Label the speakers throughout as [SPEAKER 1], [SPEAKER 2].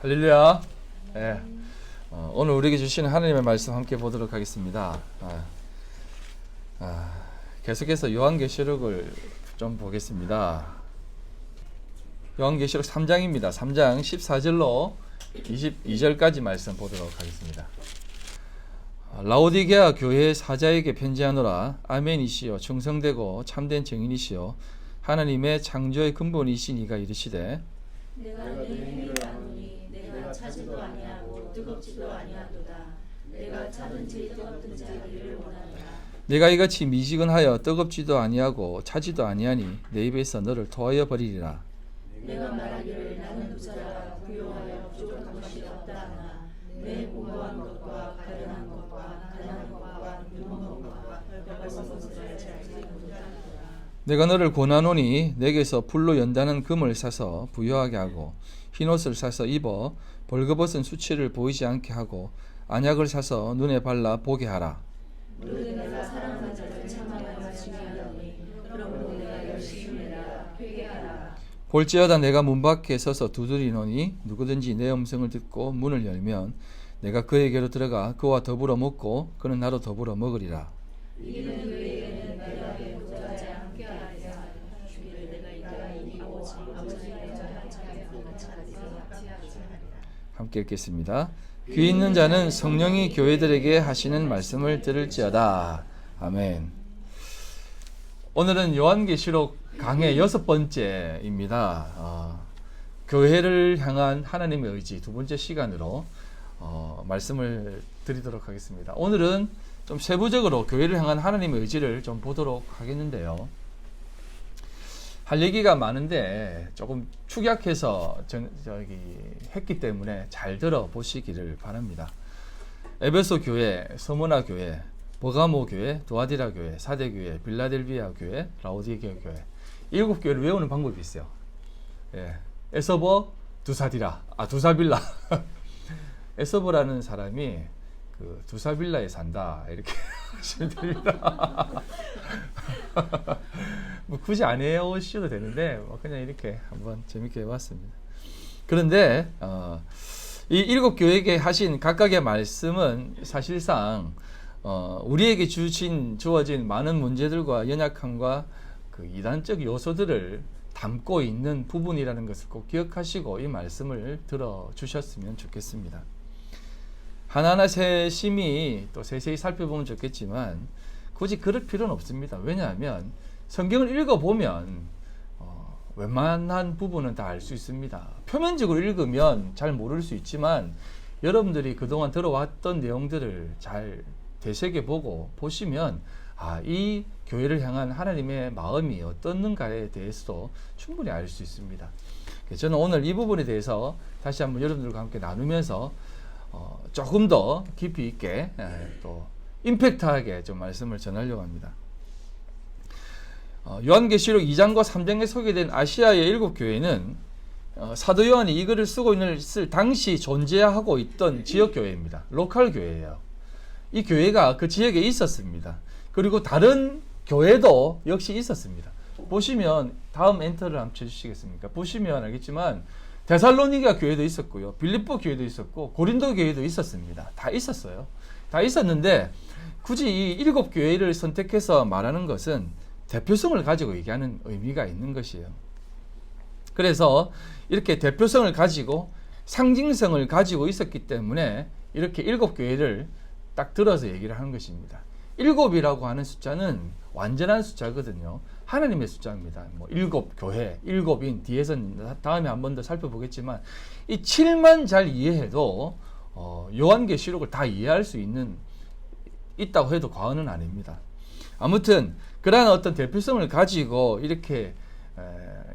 [SPEAKER 1] 할렐루야. 예. 오늘 우리에게 주시는 하나님의 말씀 함께 보도록 하겠습니다. 계속해서 요한계시록을 좀 보겠습니다. 요한계시록 3장입니다. 3장 14절로 22절까지 말씀 보도록 하겠습니다. 라오디게아 교회의 사자에게 편지하노라. 아멘이시여 충성되고 참된 증인이시여 하나님의 창조의 근본이신 이가 이르시되
[SPEAKER 2] 내가 네 행위를 아노니 내가 차지도 아니하고 뜨겁지도 아니하도다. 내가 차든지 뜨겁든지 하기를 원하노라.
[SPEAKER 1] 내가 이같이 미지근하여 뜨겁지도 아니하고 차지도 아니하니 내 입에서 너를 토하여 버리리라.
[SPEAKER 2] 내가 말하기를 나는 부자라 부요하여 부족한 것이 없다 하나 내 공고한 것과 가련한 것과 가난한 것과 굶은 것과 벌거벗은 것을 알지 못하노라.
[SPEAKER 1] 내가 너를 권하노니 내게서 불로 연다는 금을 사서 부요하게 하고 흰옷을 사서 입어 벌거벗은 수치를 보이지 않게 하고 안약을 사서 눈에 발라 보게 하라.
[SPEAKER 2] 너희 내가 사랑하는 자를 참아야 중요하니 그러므로 내가 열심히 내라 회개하라.
[SPEAKER 1] 볼지어다 내가 문 밖에 서서 두드리노니 누구든지 내 음성을 듣고 문을 열면 내가 그에게로 들어가 그와 더불어 먹고 그는 나로 더불어 먹으리라.
[SPEAKER 2] 이기는 그에게는 내가 보좌에 함께하리라. 주기를 내가 이가 이기고 아버지의 자한 자기를 같이 하리라.
[SPEAKER 1] 함께 읽겠습니다. 귀 있는 자는 성령이 교회들에게 하시는 말씀을 들을지어다. 아멘. 오늘은 요한계시록 강의 6번째입니다. 교회를 향한 하나님의 의지 두 번째 시간으로 말씀을 드리도록 하겠습니다. 오늘은 좀 세부적으로 교회를 향한 하나님의 의지를 좀 보도록 하겠는데요. 할 얘기가 많은데 조금 축약해서 했기 때문에 잘 들어보시기를 바랍니다. 에베소 교회, 서머나 교회, 버가모 교회, 도아디라 교회, 사대 교회, 빌라델비아 교회, 라오디게아 교회 7교회를 외우는 방법이 있어요. 예. 에서버, 두사디라, 두사빌라. 에서버라는 사람이 그 두사빌라에 산다 이렇게 하시면 됩니다. 뭐 굳이 안 해오셔도 되는데 그냥 이렇게 한번 재밌게 해봤습니다. 그런데 이 7교회에게 하신 각각의 말씀은 사실상 우리에게 주어진 많은 문제들과 연약함과 그 이단적 요소들을 담고 있는 부분이라는 것을 꼭 기억하시고 이 말씀을 들어주셨으면 좋겠습니다. 하나하나 세심히 또 세세히 살펴보면 좋겠지만 굳이 그럴 필요는 없습니다. 왜냐하면 성경을 읽어보면 웬만한 부분은 다 알 수 있습니다. 표면적으로 읽으면 잘 모를 수 있지만 여러분들이 그동안 들어왔던 내용들을 잘 되새겨보고 보시면 이 교회를 향한 하나님의 마음이 어떻는가에 대해서도 충분히 알 수 있습니다. 저는 오늘 이 부분에 대해서 다시 한번 여러분들과 함께 나누면서 조금 더 깊이 있게 또 임팩트하게 좀 말씀을 전하려고 합니다. 요한계시록 2장과 3장에 소개된 아시아의 7교회는 사도 요한이 이 글을 쓰고 있을 당시 존재하고 있던 지역교회입니다. 로컬 교회예요. 이 교회가 그 지역에 있었습니다. 그리고 다른 교회도 역시 있었습니다. 보시면 다음 엔터를 한번 쳐주시겠습니까? 보시면 알겠지만 데살로니가 교회도 있었고요. 빌립보 교회도 있었고 고린도 교회도 있었습니다. 다 있었어요. 다 있었는데 굳이 이 7교회를 선택해서 말하는 것은 대표성을 가지고 얘기하는 의미가 있는 것이에요. 그래서 이렇게 대표성을 가지고 상징성을 가지고 있었기 때문에 이렇게 7교회를 딱 들어서 얘기를 하는 것입니다. 7이라고 하는 숫자는 완전한 숫자거든요. 하나님의 숫자입니다. 7교회, 7인 뒤에서 다음에 한 번 더 살펴보겠지만 이 7만 잘 이해해도 요한계시록을 다 이해할 수 있다고 해도 과언은 아닙니다. 아무튼 그러한 어떤 대표성을 가지고 이렇게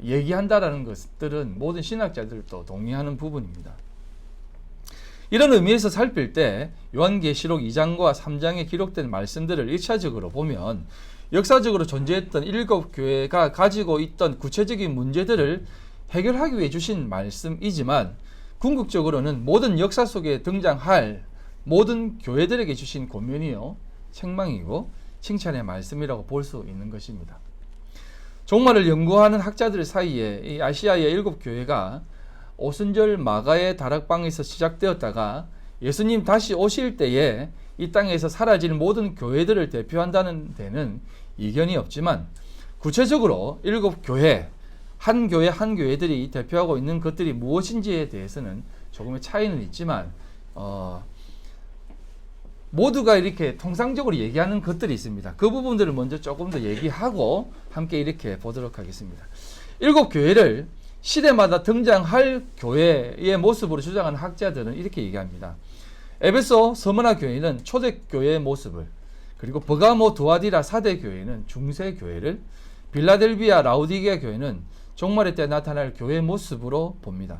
[SPEAKER 1] 얘기한다라는 것들은 모든 신학자들도 동의하는 부분입니다. 이런 의미에서 살필 때 요한계시록 2장과 3장에 기록된 말씀들을 1차적으로 보면 역사적으로 존재했던 7교회가 가지고 있던 구체적인 문제들을 해결하기 위해 주신 말씀이지만 궁극적으로는 모든 역사 속에 등장할 모든 교회들에게 주신 권면이요 책망이고 칭찬의 말씀이라고 볼 수 있는 것입니다. 종말을 연구하는 학자들 사이에 이 아시아의 7교회가 오순절 마가의 다락방에서 시작되었다가 예수님 다시 오실 때에 이 땅에서 사라질 모든 교회들을 대표한다는 데는 이견이 없지만, 구체적으로 7교회, 한 교회 한 교회들이 대표하고 있는 것들이 무엇인지에 대해서는 조금의 차이는 있지만 모두가 이렇게 통상적으로 얘기하는 것들이 있습니다. 그 부분들을 먼저 조금 더 얘기하고 함께 이렇게 보도록 하겠습니다. 7교회를 시대마다 등장할 교회의 모습으로 주장하는 학자들은 이렇게 얘기합니다. 에베소 서머나 교회는 초대교회의 모습을, 그리고 버가모 두아디라 사대 교회는 중세 교회를, 빌라델비아 라우디게아 교회는 종말의 때 나타날 교회의 모습으로 봅니다.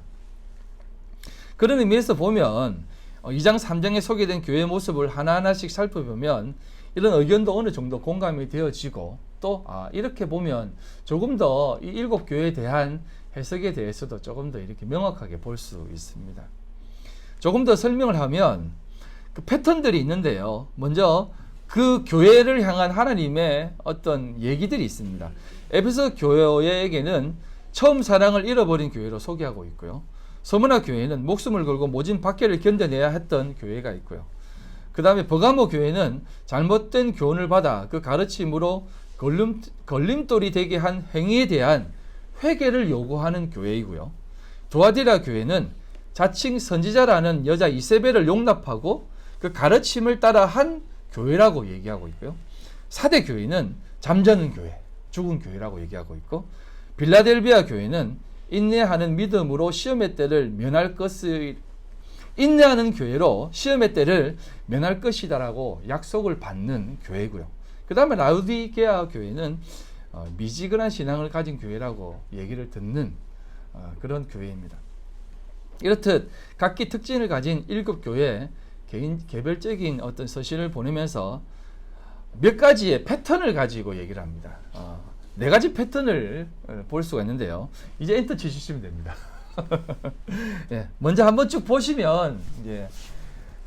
[SPEAKER 1] 그런 의미에서 보면 2장 3장에 소개된 교회의 모습을 하나하나씩 살펴보면 이런 의견도 어느 정도 공감이 되어지고, 또 이렇게 보면 조금 더 이 7교회에 대한 해석에 대해서도 조금 더 이렇게 명확하게 볼 수 있습니다. 조금 더 설명을 하면 그 패턴들이 있는데요. 먼저 그 교회를 향한 하나님의 어떤 얘기들이 있습니다. 에베소 교회에게는 처음 사랑을 잃어버린 교회로 소개하고 있고요. 서머나 교회는 목숨을 걸고 모진 박해를 견뎌내야 했던 교회가 있고요. 그 다음에 버가모 교회는 잘못된 교훈을 받아 그 가르침으로 걸림돌이 되게 한 행위에 대한 회개를 요구하는 교회이고요. 두아디라 교회는 자칭 선지자라는 여자 이세벨을 용납하고 그 가르침을 따라 한 교회라고 얘기하고 있고요. 사대 교회는 잠자는 교회, 죽은 교회라고 얘기하고 있고, 빌라델비아 교회는 인내하는 믿음으로 시험의 때를 면할 것을, 인내하는 교회로 시험의 때를 면할 것이다라고 약속을 받는 교회고요. 그 다음에 라우디게아 교회는 미지근한 신앙을 가진 교회라고 얘기를 듣는 그런 교회입니다. 이렇듯 각기 특징을 가진 7교회 개별적인 어떤 서신을 보내면서 몇 가지의 패턴을 가지고 얘기를 합니다. 4가지 패턴을 볼 수가 있는데요. 이제 엔터 치시면 됩니다. 예, 먼저 한번 쭉 보시면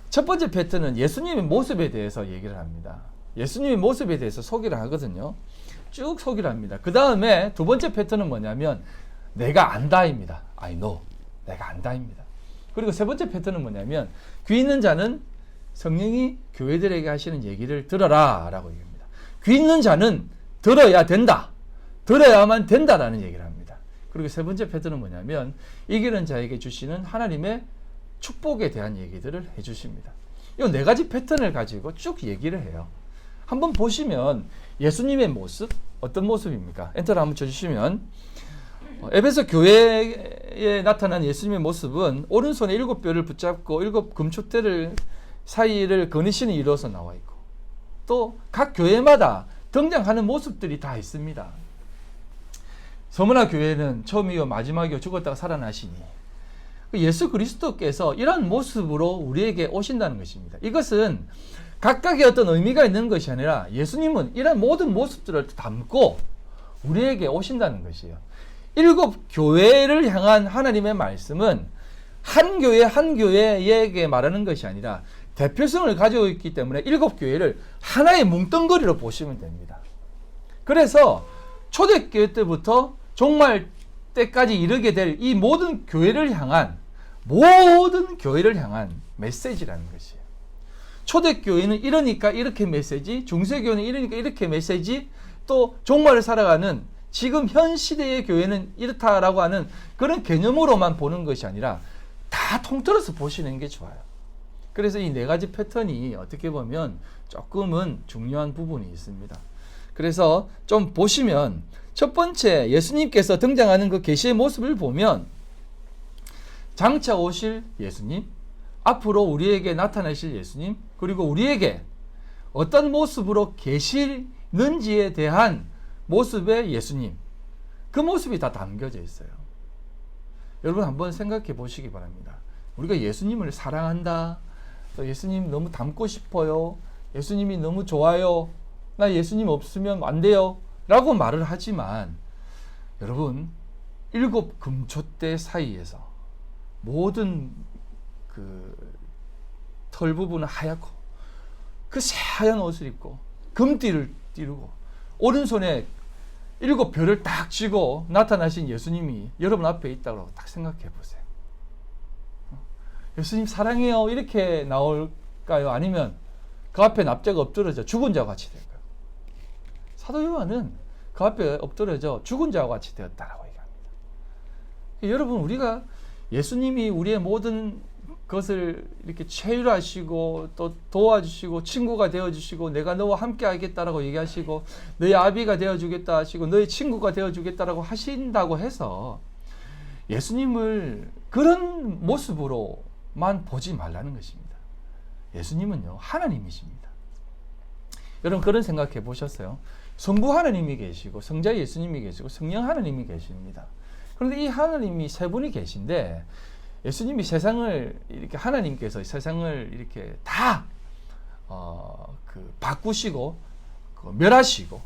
[SPEAKER 1] 첫 번째 패턴은 예수님의 모습에 대해서 얘기를 합니다. 예수님의 모습에 대해서 소개를 하거든요. 쭉 소개를 합니다. 그 다음에 두 번째 패턴은 뭐냐면 내가 안다입니다. I know. 내가 안다입니다. 그리고 세 번째 패턴은 뭐냐면 귀 있는 자는 성령이 교회들에게 하시는 얘기를 들어라 라고 얘기합니다. 귀 있는 자는 들어야 된다. 들어야만 된다라는 얘기를 합니다. 그리고 세 번째 패턴은 뭐냐면 이기는 자에게 주시는 하나님의 축복에 대한 얘기들을 해주십니다. 이 4가지 패턴을 가지고 쭉 얘기를 해요. 한번 보시면 예수님의 모습, 어떤 모습입니까? 엔터를 한번 쳐주시면 에베소 교회에 나타난 예수님의 모습은 오른손에 7뼈를 붙잡고 7 금축대를 사이를 거니시는 이로서 나와 있고, 또 각 교회마다 등장하는 모습들이 다 있습니다. 서머나 교회는 처음이요 마지막이요 죽었다가 살아나시니 예수 그리스도께서 이런 모습으로 우리에게 오신다는 것입니다. 이것은 각각의 어떤 의미가 있는 것이 아니라 예수님은 이런 모든 모습들을 담고 우리에게 오신다는 것이에요. 7교회를 향한 하나님의 말씀은 한 교회 한 교회에게 말하는 것이 아니라 대표성을 가지고 있기 때문에 7교회를 하나의 뭉뚱그리로 보시면 됩니다. 그래서 초대교회 때부터 종말 때까지 이르게 될 이 모든 교회를 향한 메시지라는 것이에요. 초대교회는 이러니까 이렇게 메시지, 중세교회는 이러니까 이렇게 메시지, 또 종말을 살아가는 지금 현 시대의 교회는 이렇다라고 하는 그런 개념으로만 보는 것이 아니라 다 통틀어서 보시는 게 좋아요. 그래서 이 4가지 패턴이 어떻게 보면 조금은 중요한 부분이 있습니다. 그래서 좀 보시면 첫 번째 예수님께서 등장하는 그 계시의 모습을 보면 장차 오실 예수님, 앞으로 우리에게 나타나실 예수님, 그리고 우리에게 어떤 모습으로 계시는지에 대한 모습의 예수님, 그 모습이 다 담겨져 있어요. 여러분 한번 생각해 보시기 바랍니다. 우리가 예수님을 사랑한다, 또 예수님 너무 닮고 싶어요, 예수님이 너무 좋아요, 나 예수님 없으면 안 돼요 라고 말을 하지만 여러분 7 금초대 사이에서 모든 그 털 부분은 하얗고 그 새하얀 옷을 입고 금띠를 띠르고 오른손에 7 별을 딱 쥐고 나타나신 예수님이 여러분 앞에 있다고 딱 생각해 보세요. 예수님 사랑해요 이렇게 나올까요? 아니면 그 앞에 납자가 엎드러져 죽은 자와 같이 될까요? 사도 요한은 그 앞에 엎드러져 죽은 자와 같이 되었다라고 얘기합니다. 여러분, 우리가 예수님이 우리의 모든 것을 이렇게 체휼하시고 또 도와주시고 친구가 되어주시고 내가 너와 함께 하겠다라고 얘기하시고 너의 아비가 되어주겠다 하시고 너의 친구가 되어주겠다라고 하신다고 해서 예수님을 그런 모습으로만 보지 말라는 것입니다. 예수님은요, 하나님이십니다. 여러분, 그런 생각해 보셨어요? 성부 하나님이 계시고 성자 예수님이 계시고 성령 하나님이 계십니다. 그런데 이 하나님이 세 분이 계신데 예수님이 세상을 이렇게 하나님께서 세상을 이렇게 다 바꾸시고 멸하시고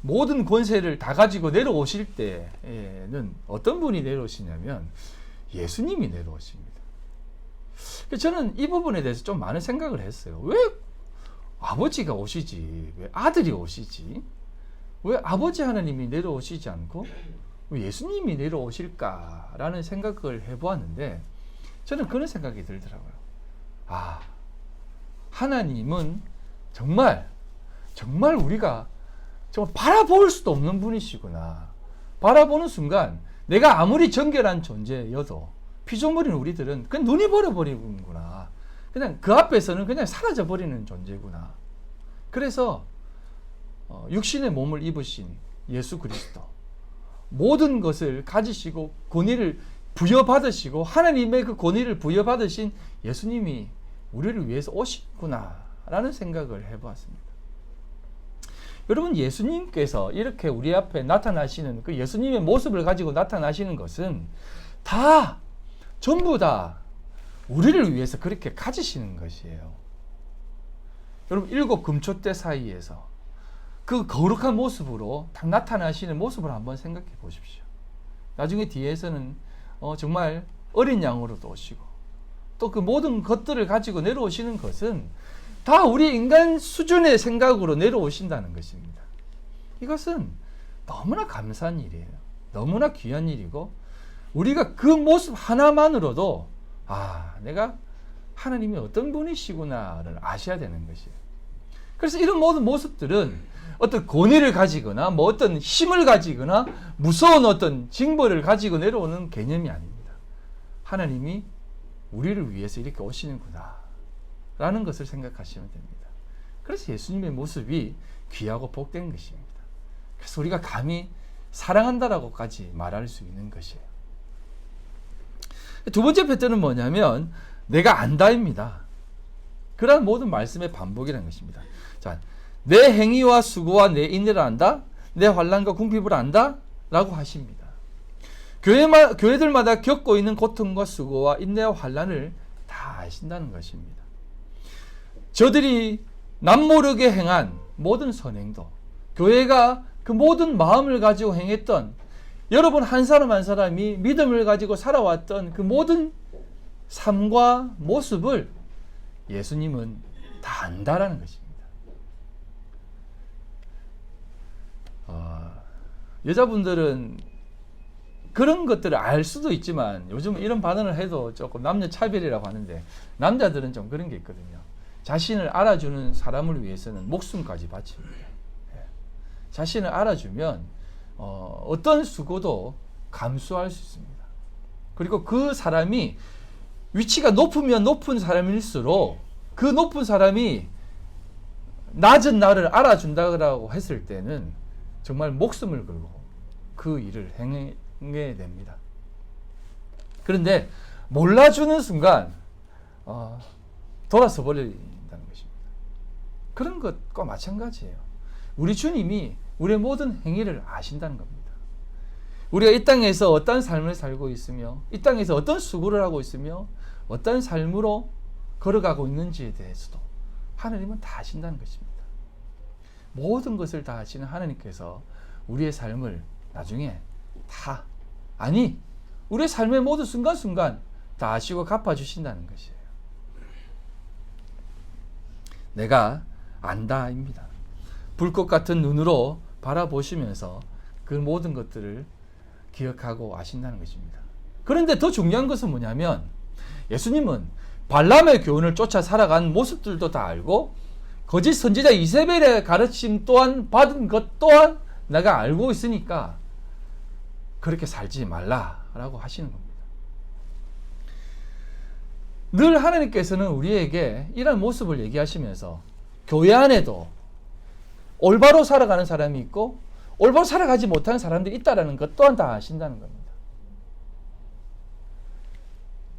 [SPEAKER 1] 모든 권세를 다 가지고 내려오실 때에는 어떤 분이 내려오시냐면 예수님이 내려오십니다. 저는 이 부분에 대해서 좀 많은 생각을 했어요. 왜 아버지가 오시지? 왜 아들이 오시지? 왜 아버지 하나님이 내려오시지 않고 왜 예수님이 내려오실까라는 생각을 해보았는데 저는 그런 생각이 들더라고요. 아, 하나님은 정말 우리가 정말 바라볼 수도 없는 분이시구나. 바라보는 순간 내가 아무리 정결한 존재여도 피조물인 우리들은 그냥 눈이 버려버리는구나. 그냥 그 앞에서는 그냥 사라져버리는 존재구나. 그래서 육신의 몸을 입으신 예수 그리스도, 모든 것을 가지시고 권위를 부여받으시고 하나님의 그 권위를 부여받으신 예수님이 우리를 위해서 오셨구나 라는 생각을 해보았습니다. 여러분, 예수님께서 이렇게 우리 앞에 나타나시는 그 예수님의 모습을 가지고 나타나시는 것은 다 전부 다 우리를 위해서 그렇게 가지시는 것이에요. 여러분, 7 금초대 사이에서 그 거룩한 모습으로 딱 나타나시는 모습을 한번 생각해 보십시오. 나중에 뒤에서는 정말 어린 양으로도 오시고 또 그 모든 것들을 가지고 내려오시는 것은 다 우리 인간 수준의 생각으로 내려오신다는 것입니다. 이것은 너무나 감사한 일이에요. 너무나 귀한 일이고 우리가 그 모습 하나만으로도 내가 하나님이 어떤 분이시구나를 아셔야 되는 것이에요. 그래서 이런 모든 모습들은 어떤 권위를 가지거나 어떤 힘을 가지거나 무서운 어떤 징벌을 가지고 내려오는 개념이 아닙니다. 하나님이 우리를 위해서 이렇게 오시는구나 라는 것을 생각하시면 됩니다. 그래서 예수님의 모습이 귀하고 복된 것입니다. 그래서 우리가 감히 사랑한다라고까지 말할 수 있는 것이에요. 두 번째 패턴은 뭐냐면 내가 안다입니다. 그러한 모든 말씀의 반복이라는 것입니다. 자, 내 행위와 수고와 내 인내를 안다? 내 환난과 궁핍을 안다? 라고 하십니다. 교회들마다 겪고 있는 고통과 수고와 인내와 환난을 다 아신다는 것입니다. 저들이 남모르게 행한 모든 선행도 교회가 그 모든 마음을 가지고 행했던 여러분 한 사람 한 사람이 믿음을 가지고 살아왔던 그 모든 삶과 모습을 예수님은 다 안다라는 것입니다. 여자분들은 그런 것들을 알 수도 있지만 요즘 이런 발언을 해도 조금 남녀 차별이라고 하는데 남자들은 좀 그런 게 있거든요. 자신을 알아주는 사람을 위해서는 목숨까지 바칩니다. 자신을 알아주면 어떤 수고도 감수할 수 있습니다. 그리고 그 사람이 위치가 높으면 높은 사람일수록 그 높은 사람이 낮은 나를 알아준다고 했을 때는 정말 목숨을 걸고 그 일을 행해 됩니다. 그런데 몰라주는 순간 돌아서 버린다는 것입니다. 그런 것과 마찬가지예요. 우리 주님이 우리의 모든 행위를 아신다는 겁니다. 우리가 이 땅에서 어떤 삶을 살고 있으며 이 땅에서 어떤 수고를 하고 있으며 어떤 삶으로 걸어가고 있는지에 대해서도 하나님은 다 아신다는 것입니다. 모든 것을 다 아시는 하나님께서 우리의 삶을 나중에 다 우리의 삶의 모든 순간순간 다 아시고 갚아주신다는 것이에요. 내가 안다입니다. 불꽃 같은 눈으로 바라보시면서 그 모든 것들을 기억하고 아신다는 것입니다. 그런데 더 중요한 것은 뭐냐면 예수님은 발람의 교훈을 쫓아 살아간 모습들도 다 알고 거짓 선지자 이세벨의 가르침 또한 받은 것 또한 내가 알고 있으니까 그렇게 살지 말라라고 하시는 겁니다. 늘 하나님께서는 우리에게 이런 모습을 얘기하시면서 교회 안에도 올바로 살아가는 사람이 있고 올바로 살아가지 못하는 사람들이 있다는 것 또한 다 아신다는 겁니다.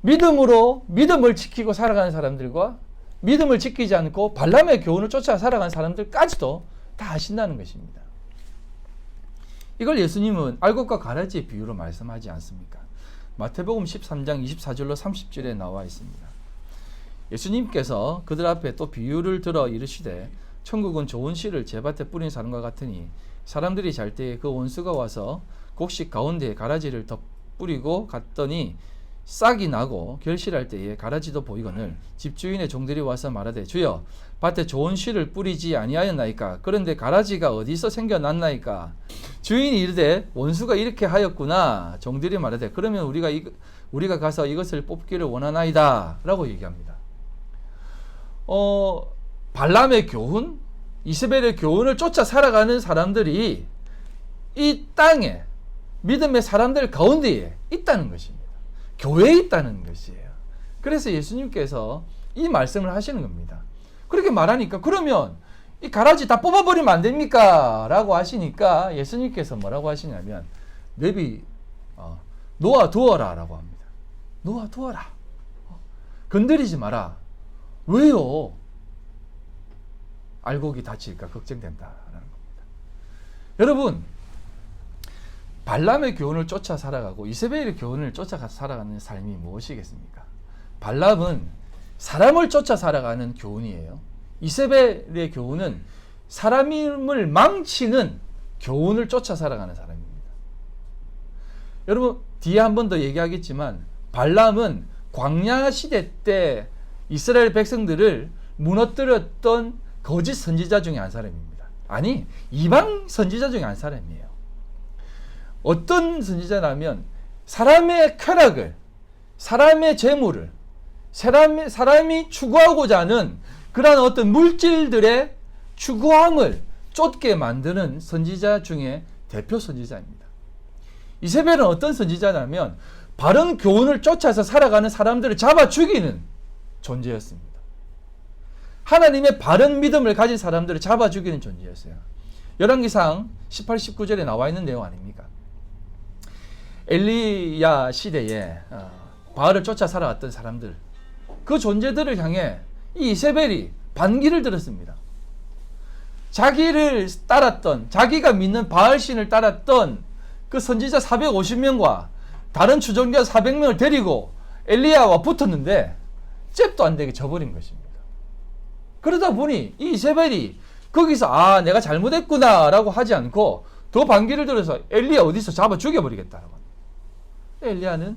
[SPEAKER 1] 믿음으로 믿음을 지키고 살아가는 사람들과 믿음을 지키지 않고 발람의 교훈을 쫓아 살아가는 사람들까지도 다 아신다는 것입니다. 이걸 예수님은 알곡과 가라지의 비유로 말씀하지 않습니까? 마태복음 13장 24절로 30절에 나와 있습니다. 예수님께서 그들 앞에 또 비유를 들어 이르시되 천국은 좋은 씨를 제밭에 뿌린 사람과 같으니 사람들이 잘 때에 그 원수가 와서 곡식 가운데에 가라지를 더 뿌리고 갔더니 싹이 나고 결실할 때에 가라지도 보이거늘 집주인의 종들이 와서 말하되 주여 밭에 좋은 씨를 뿌리지 아니하였나이까? 그런데 가라지가 어디서 생겨났나이까? 주인이 이르되 원수가 이렇게 하였구나. 종들이 말하되 그러면 우리가 가서 이것을 뽑기를 원하나이다 라고 얘기합니다. 발람의 교훈, 이세벨의 교훈을 쫓아 살아가는 사람들이 이 땅에 믿음의 사람들 가운데에 있다는 것입니다. 교회에 있다는 것이에요. 그래서 예수님께서 이 말씀을 하시는 겁니다. 그렇게 말하니까 그러면 이 가라지 다 뽑아버리면 안 됩니까? 라고 하시니까 예수님께서 뭐라고 하시냐면 놓아두어라 라고 합니다. 놓아두어라. 건드리지 마라. 왜요? 알곡이 다칠까 걱정된다라는 겁니다. 여러분, 발람의 교훈을 쫓아 살아가고 이세벨의 교훈을 쫓아 살아가는 삶이 무엇이겠습니까? 발람은 사람을 쫓아 살아가는 교훈이에요. 이세벨의 교훈은 사람을 망치는 교훈을 쫓아 살아가는 사람입니다. 여러분, 뒤에 한 번 더 얘기하겠지만 발람은 광야 시대 때 이스라엘 백성들을 무너뜨렸던 거짓 선지자 중에 한 사람입니다. 아니, 이방 선지자 중에 한 사람이에요. 어떤 선지자라면 사람의 쾌락을, 사람의 재물을, 사람이 추구하고자 하는 그러한 어떤 물질들의 추구함을 쫓게 만드는 선지자 중에 대표 선지자입니다. 이세벨은 어떤 선지자냐면 바른 교훈을 쫓아서 살아가는 사람들을 잡아 죽이는 존재였습니다. 하나님의 바른 믿음을 가진 사람들을 잡아 죽이는 존재였어요. 열왕기상 18, 19절에 나와 있는 내용 아닙니까? 엘리야 시대에 바알을 쫓아 살아왔던 사람들, 그 존재들을 향해 이 이세벨이 반기를 들었습니다. 자기를 따랐던, 자기가 믿는 바알신을 따랐던 그 선지자 450명과 다른 추종자 400명을 데리고 엘리야와 붙었는데 잽도 안 되게 져버린 것입니다. 그러다 보니 이 이세벨이 거기서 내가 잘못했구나 라고 하지 않고 더 반기를 들어서 엘리야 어디서 잡아 죽여버리겠다라고 합니다. 엘리야는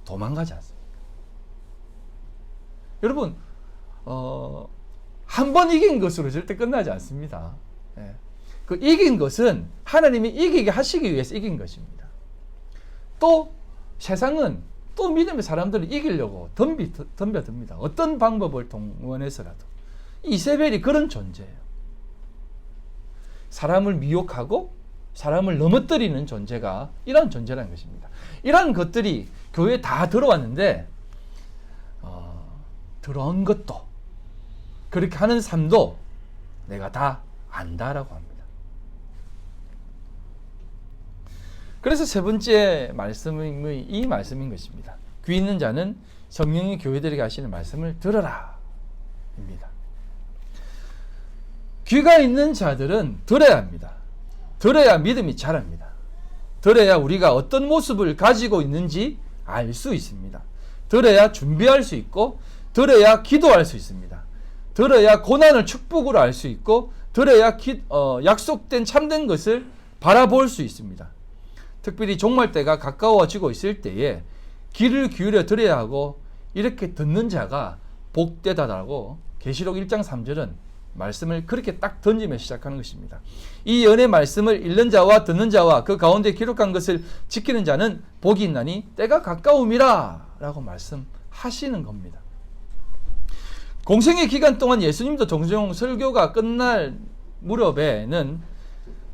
[SPEAKER 1] 도망가지 않습니다. 여러분, 한 번 이긴 것으로 절대 끝나지 않습니다. 그 이긴 것은 하나님이 이기게 하시기 위해서 이긴 것입니다. 또 세상은 또 믿음의 사람들을 이기려고 덤벼듭니다. 어떤 방법을 동원해서라도. 이세벨이 그런 존재예요. 사람을 미혹하고 사람을 넘어뜨리는 존재가 이런 존재라는 것입니다. 이런 것들이 교회에 다 들어왔는데 들어온 것도 그렇게 하는 삶도 내가 다 안다라고 합니다. 그래서 세 번째 말씀이 이 말씀인 것입니다. 귀 있는 자는 성령이 교회들에게 하시는 말씀을 들어라 입니다. 귀가 있는 자들은 들어야 합니다. 들어야 믿음이 자랍니다. 들어야 우리가 어떤 모습을 가지고 있는지 알 수 있습니다. 들어야 준비할 수 있고, 들어야 기도할 수 있습니다. 들어야 고난을 축복으로 알 수 있고, 들어야 약속된 참된 것을 바라볼 수 있습니다. 특별히 종말 때가 가까워지고 있을 때에 귀를 기울여 들어야 하고, 이렇게 듣는 자가 복되다라고 계시록 1장 3절은 말씀을 그렇게 딱 던지며 시작하는 것입니다. 이 연의 말씀을 읽는 자와 듣는 자와 그 가운데 기록한 것을 지키는 자는 복이 있나니 때가 가까움이라 라고 말씀하시는 겁니다. 공생의 기간 동안 예수님도 종종 설교가 끝날 무렵에는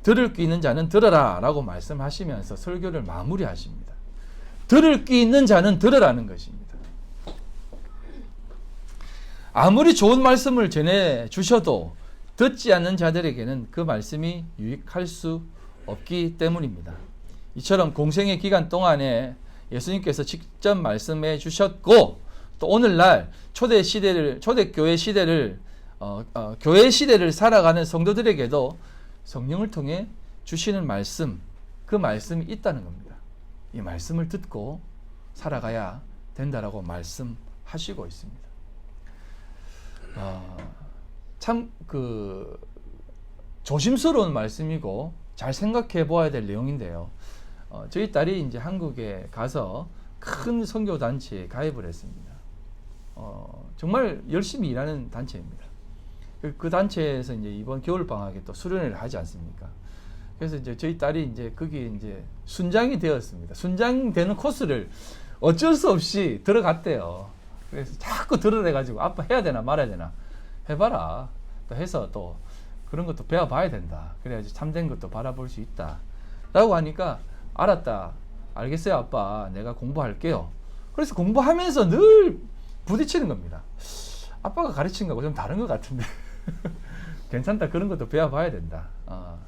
[SPEAKER 1] 들을 귀 있는 자는 들어라 라고 말씀하시면서 설교를 마무리하십니다. 들을 귀 있는 자는 들으라는 것입니다. 아무리 좋은 말씀을 전해 주셔도 듣지 않는 자들에게는 그 말씀이 유익할 수 없기 때문입니다. 이처럼 공생의 기간 동안에 예수님께서 직접 말씀해 주셨고 또 오늘날 초대교회 시대를 교회 시대를 살아가는 성도들에게도 성령을 통해 주시는 말씀, 그 말씀이 있다는 겁니다. 이 말씀을 듣고 살아가야 된다라고 말씀하시고 있습니다. 참 조심스러운 말씀이고 잘 생각해 보아야 될 내용인데요. 저희 딸이 이제 한국에 가서 큰 선교 단체에 가입을 했습니다. 정말 열심히 일하는 단체입니다. 그 단체에서 이제 이번 겨울 방학에 또 수련회를 하지 않습니까? 그래서 이제 저희 딸이 이제 거기에 이제 순장이 되었습니다. 순장되는 코스를 어쩔 수 없이 들어갔대요. 그래서 자꾸 들으래가지고 아빠 해야 되나 말아야 되나 해봐라. 또 해서 또 그런 것도 배워봐야 된다. 그래야지 참된 것도 바라볼 수 있다. 라고 하니까 알았다. 알겠어요 아빠. 내가 공부할게요. 그래서 공부하면서 늘 부딪히는 겁니다. 아빠가 가르친 거하고 좀 다른 것 같은데 괜찮다. 그런 것도 배워봐야 된다.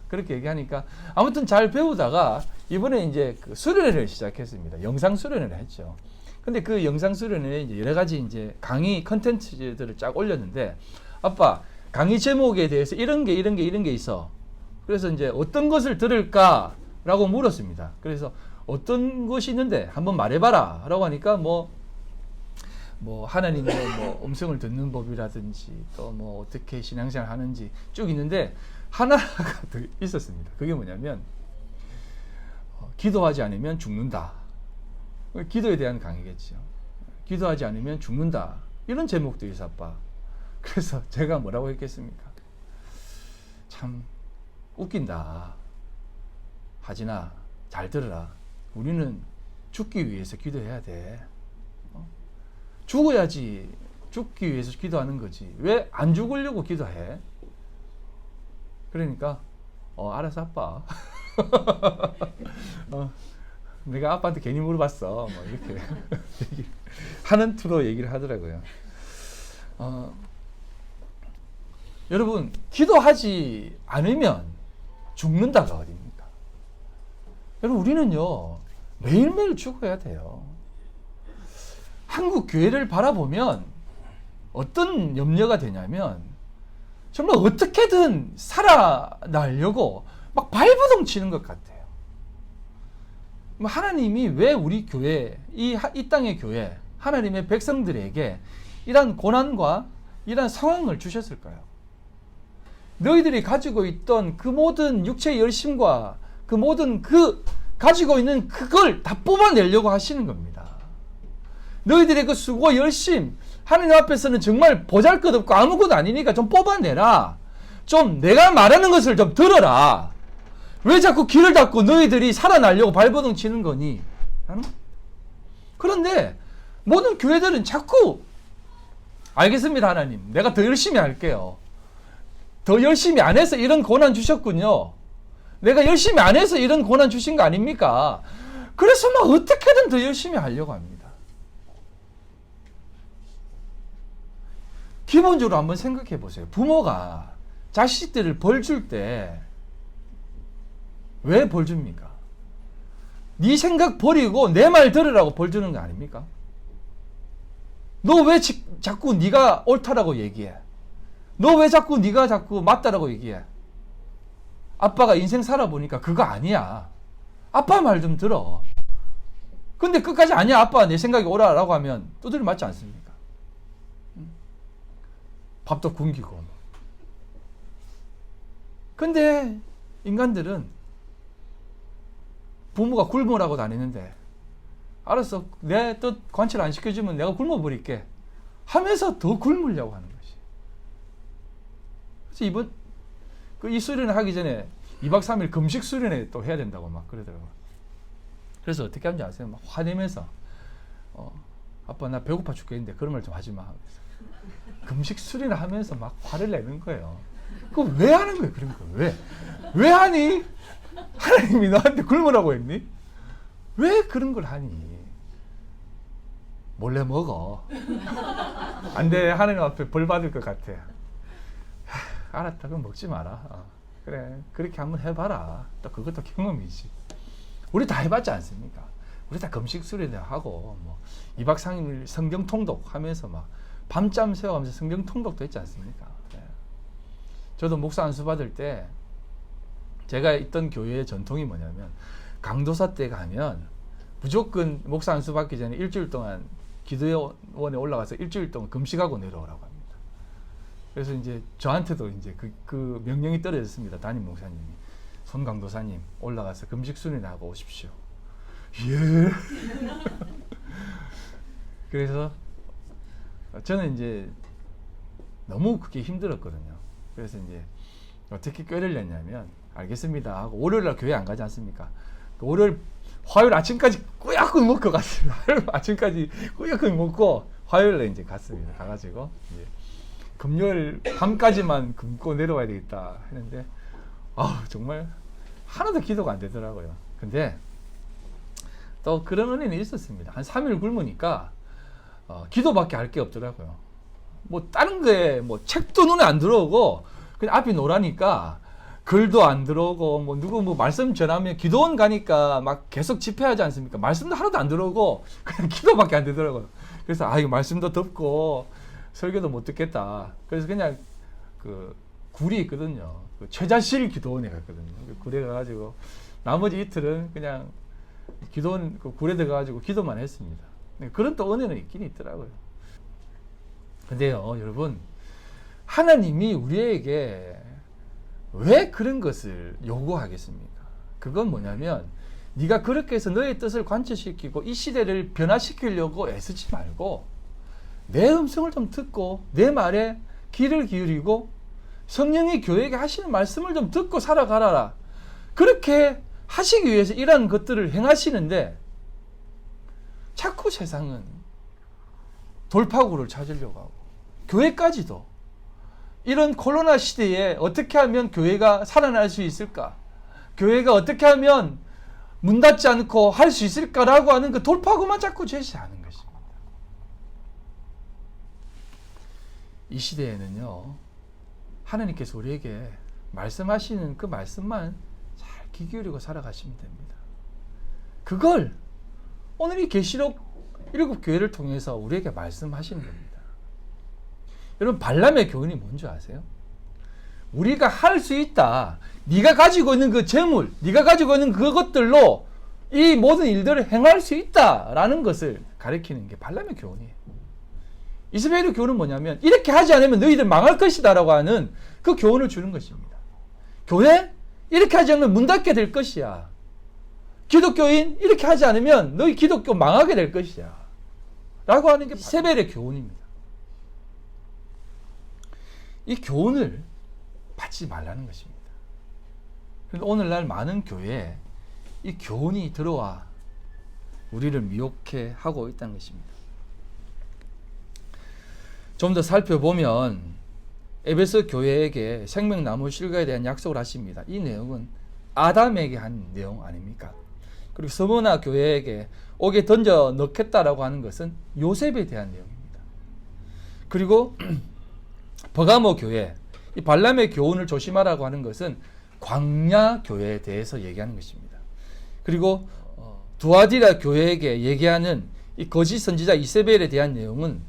[SPEAKER 1] 그렇게 얘기하니까 아무튼 잘 배우다가 이번에 이제 그 수련회를 시작했습니다. 영상 수련회를 했죠. 근데 그 영상 수련회에 이제 여러 가지 이제 강의 컨텐츠들을 쫙 올렸는데 아빠 강의 제목에 대해서 이런 게 있어. 그래서 이제 어떤 것을 들을까라고 물었습니다. 그래서 어떤 것이 있는데 한번 말해봐라 라고 하니까 뭐 하나님의 뭐 음성을 듣는 법이라든지 또 뭐 어떻게 신앙생활 하는지 쭉 있는데 하나가 더 있었습니다. 그게 뭐냐면 기도하지 않으면 죽는다. 기도에 대한 강의겠죠. 기도하지 않으면 죽는다. 이런 제목도 있어 아빠. 그래서 제가 뭐라고 했겠습니까? 참 웃긴다. 하진아 잘 들어라. 우리는 죽기 위해서 기도해야 돼. 죽어야지 죽기 위해서 기도하는 거지. 왜 안 죽으려고 기도해? 그러니까 알았어 아빠. 내가 아빠한테 괜히 물어봤어. 뭐 이렇게 하는 투로 얘기를 하더라고요. 여러분 기도하지 않으면 죽는다가 어딥니까? 여러분 우리는요 매일매일 죽어야 돼요. 한국 교회를 바라보면 어떤 염려가 되냐면 정말 어떻게든 살아나려고 막 발버둥 치는 것 같아요. 하나님이 왜 우리 교회, 이 땅의 교회, 하나님의 백성들에게 이러한 고난과 이러한 상황을 주셨을까요? 너희들이 가지고 있던 그 모든 육체의 열심과 그 모든 가지고 있는 그걸 다 뽑아내려고 하시는 겁니다. 너희들의 그 수고, 열심, 하나님 앞에서는 정말 보잘것없고 아무것도 아니니까 좀 뽑아내라. 좀 내가 말하는 것을 좀 들어라. 왜 자꾸 길을 닫고 너희들이 살아나려고 발버둥 치는 거니? 그런데 모든 교회들은 자꾸 알겠습니다 하나님. 내가 더 열심히 할게요. 더 열심히 안 해서 이런 고난 주셨군요. 내가 열심히 안 해서 이런 고난 주신 거 아닙니까? 그래서 막 어떻게든 더 열심히 하려고 합니다. 기본적으로 한번 생각해 보세요. 부모가 자식들을 벌 줄 때 왜 벌 줍니까? 네 생각 버리고 내 말 들으라고 벌 주는 거 아닙니까? 너 왜 자꾸 네가 옳다라고 얘기해? 너 왜 자꾸 네가 자꾸 맞다라고 얘기해? 아빠가 인생 살아보니까 그거 아니야. 아빠 말 좀 들어. 근데 끝까지 아니야 아빠 내 생각이 옳아라고 하면 두드려 맞지 않습니까? 밥도 굶기고. 근데 인간들은 부모가 굶으라고 다니는데 알았어 내 뜻 관철 안 시켜주면 내가 굶어버릴게 하면서 더 굶으려고 하는 것이. 그래서 이번 이 수련을 하기 전에 2박 3일 금식 수련회 또 해야 된다고 막 그러더라고요. 그래서 어떻게 하는지 아세요? 막 화내면서 아빠 나 배고파 죽겠는데 그런 말 좀 하지 마. 금식 수련을 하면서 막 화를 내는 거예요. 그거 왜 하는 거예요? 그런 거 왜? 왜 하니? 하나님이 너한테 굶으라고 했니? 왜 그런 걸 하니? 몰래 먹어. 안 돼. 하나님 앞에 벌 받을 것 같아. 알았다. 그럼 먹지 마라. 그래. 그렇게 한번 해봐라. 또 그것도 경험이지. 우리 다 해봤지 않습니까? 우리 다 금식 수련회 하고 뭐 2박 3일 성경 통독 하면서 막 밤잠 새워가면서 성경 통독도 했지 않습니까? 네. 저도 목사 안수 받을 때 제가 있던 교회의 전통이 뭐냐면 강도사 때 가면 무조건 목사 안수 받기 전에 일주일 동안 기도원에 올라가서 일주일 동안 금식하고 내려오라고 합니다. 그래서 이제 저한테도 이제 그 명령이 떨어졌습니다. 담임 목사님이 손 강도사님 올라가서 금식 수련회 하고 오십시오. 예. 그래서 저는 이제 너무 그게 힘들었거든요. 그래서 이제 어떻게 꾀를 냈냐면 알겠습니다 하고 월요일날 교회 안 가지 않습니까? 화요일 아침까지 꾸역꾸역 먹고 갔습니다. 화요일 아침까지 꾸역꾸역 먹고 화요일에 이제 갔습니다. 가가지고 이제 금요일 밤까지만 굶고 내려와야 되겠다 했는데 정말 하나도 기도가 안 되더라고요. 근데 또 그런 은혜는 있었습니다. 한 3일 굶으니까 기도밖에 할 게 없더라고요. 뭐 다른 거에 뭐 책도 눈에 안 들어오고 그냥 앞이 노라니까 글도 안 들어오고 뭐 누구 뭐 말씀 전하면 기도원 가니까 막 계속 집회하지 않습니까? 말씀도 하나도 안 들어오고 그냥 기도밖에 안 되더라고요. 그래서 이거 말씀도 덥고 설교도 못 듣겠다. 그래서 그냥 그 굴이 있거든요. 그 최자실 기도원에 갔거든요. 굴에 가가지고 나머지 이틀은 그냥 기도원 그 굴에 들어가가지고 기도만 했습니다. 그런 또 은혜는 있긴 있더라고요. 근데요, 여러분, 하나님이 우리에게 왜 그런 것을 요구하겠습니까? 그건 뭐냐면 네가 그렇게 해서 너의 뜻을 관철시키고 이 시대를 변화시키려고 애쓰지 말고 내 음성을 좀 듣고 내 말에 귀를 기울이고 성령이 교회에게 하시는 말씀을 좀 듣고 살아가라. 그렇게 하시기 위해서 이러한 것들을 행하시는데 자꾸 세상은 돌파구를 찾으려고 하고 교회까지도 이런 코로나 시대에 어떻게 하면 교회가 살아날 수 있을까? 교회가 어떻게 하면 문 닫지 않고 할 수 있을까라고 하는 그 돌파구만 자꾸 제시하는 것입니다. 이 시대에는요, 하나님께서 우리에게 말씀하시는 그 말씀만 잘 귀 기울이고 살아가시면 됩니다. 그걸 오늘 이 계시록 7교회를 통해서 우리에게 말씀하시는 겁니다. 여러분, 발람의 교훈이 뭔지 아세요? 우리가 할 수 있다. 네가 가지고 있는 그 재물, 네가 가지고 있는 그것들로 이 모든 일들을 행할 수 있다라는 것을 가리키는 게 발람의 교훈이에요. 이스라엘의 교훈은 뭐냐면 이렇게 하지 않으면 너희들 망할 것이다 라고 하는 그 교훈을 주는 것입니다. 교회? 이렇게 하지 않으면 문 닫게 될 것이야. 기독교인? 이렇게 하지 않으면 너희 기독교 망하게 될 것이야. 라고 하는 게 이세벨의 교훈입니다. 이 교훈을 받지 말라는 것입니다. 그런데 오늘날 많은 교회에 이 교훈이 들어와 우리를 미혹해 하고 있다는 것입니다. 좀 더 살펴보면 에베소 교회에게 생명나무 실과에 대한 약속을 하십니다. 이 내용은 아담에게 한 내용 아닙니까? 그리고 스무나 교회에게 옥에 던져 넣겠다라고 하는 것은 요셉에 대한 내용입니다. 그리고 버가모 교회, 이 발람의 교훈을 조심하라고 하는 것은 광야 교회에 대해서 얘기하는 것입니다. 그리고 두아디라 교회에게 얘기하는 이 거짓 선지자 이세벨에 대한 내용은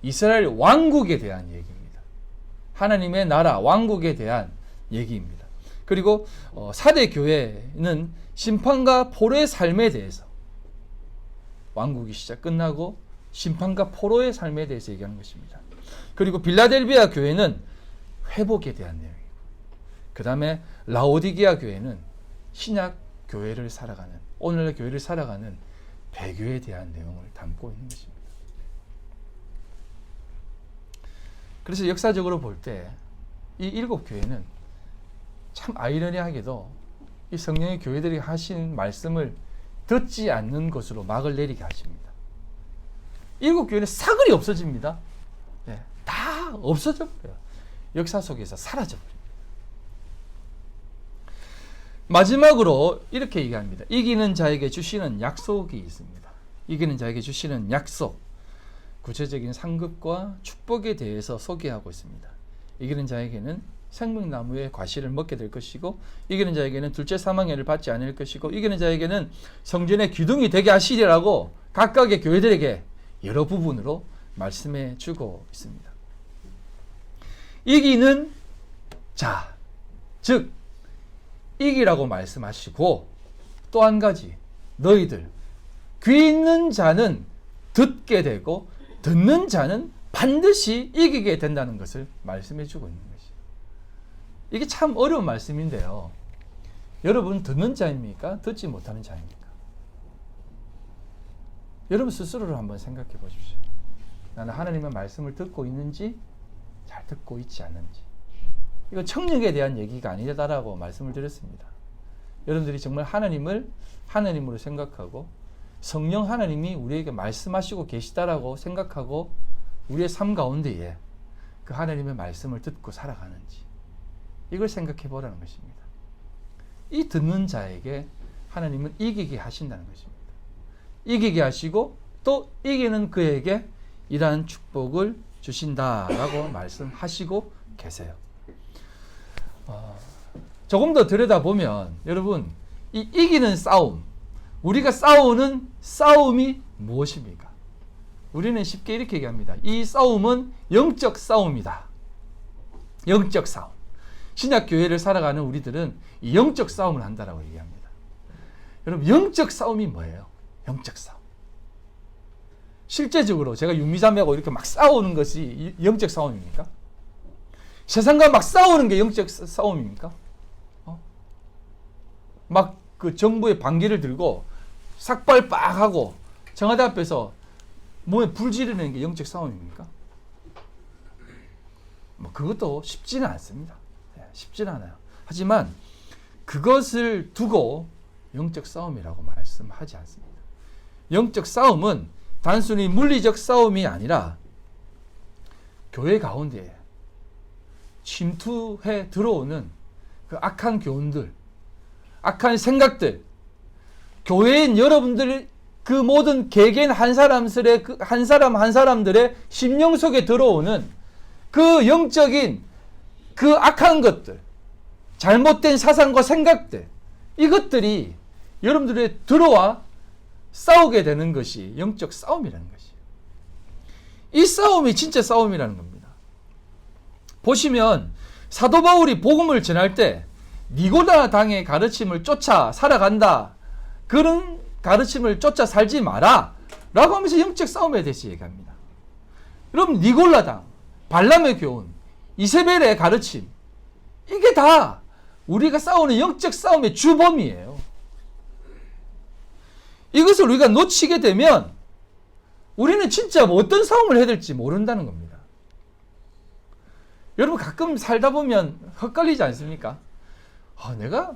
[SPEAKER 1] 이스라엘 왕국에 대한 얘기입니다. 하나님의 나라 왕국에 대한 얘기입니다. 그리고 사대 교회는 심판과 포로의 삶에 대해서 왕국이 시작 끝나고 심판과 포로의 삶에 대해서 얘기하는 것입니다. 그리고 빌라델비아 교회는 회복에 대한 내용이고, 그 다음에 라오디게아 교회는 신약 교회를 살아가는, 오늘의 교회를 살아가는 배교에 대한 내용을 담고 있는 것입니다. 그래서 역사적으로 볼 때 이 7교회는 참 아이러니하게도 이 성령의 교회들이 하신 말씀을 듣지 않는 것으로 막을 내리게 하십니다. 7교회는 사글이 없어집니다. 네. 다 없어져 버려요. 역사 속에서 사라져 버립니다. 마지막으로 이렇게 얘기합니다. 이기는 자에게 주시는 약속이 있습니다. 이기는 자에게 주시는 약속, 구체적인 상급과 축복에 대해서 소개하고 있습니다. 이기는 자에게는 생명나무의 과실을 먹게 될 것이고, 이기는 자에게는 둘째 사망해를 받지 않을 것이고, 이기는 자에게는 성전의 기둥이 되게 하시리라고 각각의 교회들에게 여러 부분으로 말씀해 주고 있습니다. 이기는 자, 즉 이기라고 말씀하시고, 또 한 가지, 너희들 귀 있는 자는 듣게 되고 듣는 자는 반드시 이기게 된다는 것을 말씀해 주고 있는 것이에요. 이게 참 어려운 말씀인데요. 여러분 듣는 자입니까? 듣지 못하는 자입니까? 여러분 스스로를 한번 생각해 보십시오. 나는 하나님의 말씀을 듣고 있는지, 잘 듣고 있지 않는지. 이거 청력에 대한 얘기가 아니다라고 말씀을 드렸습니다. 여러분들이 정말 하나님을 하나님으로 생각하고 성령 하나님이 우리에게 말씀하시고 계시다라고 생각하고 우리의 삶 가운데에 그 하나님의 말씀을 듣고 살아가는지, 이걸 생각해 보라는 것입니다. 이 듣는 자에게 하나님은 이기게 하신다는 것입니다. 이기게 하시고 또 이기는 그에게 이러한 축복을 주신다라고 말씀하시고 계세요. 조금 더 들여다보면 여러분, 이 이기는 싸움, 우리가 싸우는 싸움이 무엇입니까? 우리는 쉽게 이렇게 얘기합니다. 이 싸움은 영적 싸움이다. 영적 싸움. 신약 교회를 살아가는 우리들은 이 영적 싸움을 한다라고 얘기합니다. 여러분, 영적 싸움이 뭐예요? 영적 싸움. 실제적으로 제가 윤미자매하고 이렇게 막 싸우는 것이 영적 싸움입니까? 세상과 막 싸우는 게 영적 싸움입니까? 막 그 정부의 반기를 들고 삭발 빡 하고 청와대 앞에서 몸에 불 지르는 게 영적 싸움입니까? 뭐 그것도 쉽지는 않습니다. 쉽지는 않아요. 하지만 그것을 두고 영적 싸움이라고 말씀하지 않습니다. 영적 싸움은 단순히 물리적 싸움이 아니라 교회 가운데 침투해 들어오는 그 악한 교훈들, 악한 생각들, 교회인 여러분들 그 모든 개개인 한 사람들의 한 사람들의 심령 속에 들어오는 그 영적인 그 악한 것들, 잘못된 사상과 생각들, 이것들이 여러분들에 들어와 싸우게 되는 것이 영적 싸움이라는 것이에요. 이 싸움이 진짜 싸움이라는 겁니다. 보시면 사도 바울이 복음을 전할 때 니고라 당의 가르침을 쫓아 살아간다, 그런 가르침을 쫓아 살지 마라 라고 하면서 영적 싸움에 대해서 얘기합니다. 여러분, 니골라당, 발람의 교훈, 이세벨의 가르침, 이게 다 우리가 싸우는 영적 싸움의 주범이에요. 이것을 우리가 놓치게 되면 우리는 진짜 어떤 싸움을 해야 될지 모른다는 겁니다. 여러분, 가끔 살다 보면 헛갈리지 않습니까? 내가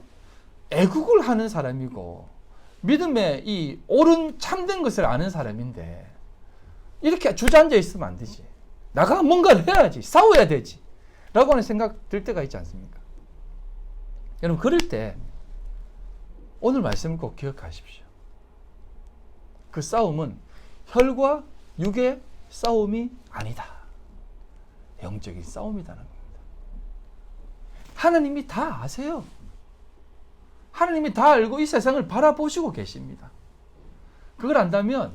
[SPEAKER 1] 애국을 하는 사람이고 믿음의 이 옳은 참된 것을 아는 사람인데 이렇게 주저앉아 있으면 안 되지. 나가 뭔가를 해야지. 싸워야 되지. 라고 하는 생각 들 때가 있지 않습니까? 여러분, 그럴 때 오늘 말씀을 꼭 기억하십시오. 그 싸움은 혈과 육의 싸움이 아니다. 영적인 싸움이라는 겁니다. 하나님이 다 아세요. 하나님이 다 알고 이 세상을 바라보시고 계십니다. 그걸 안다면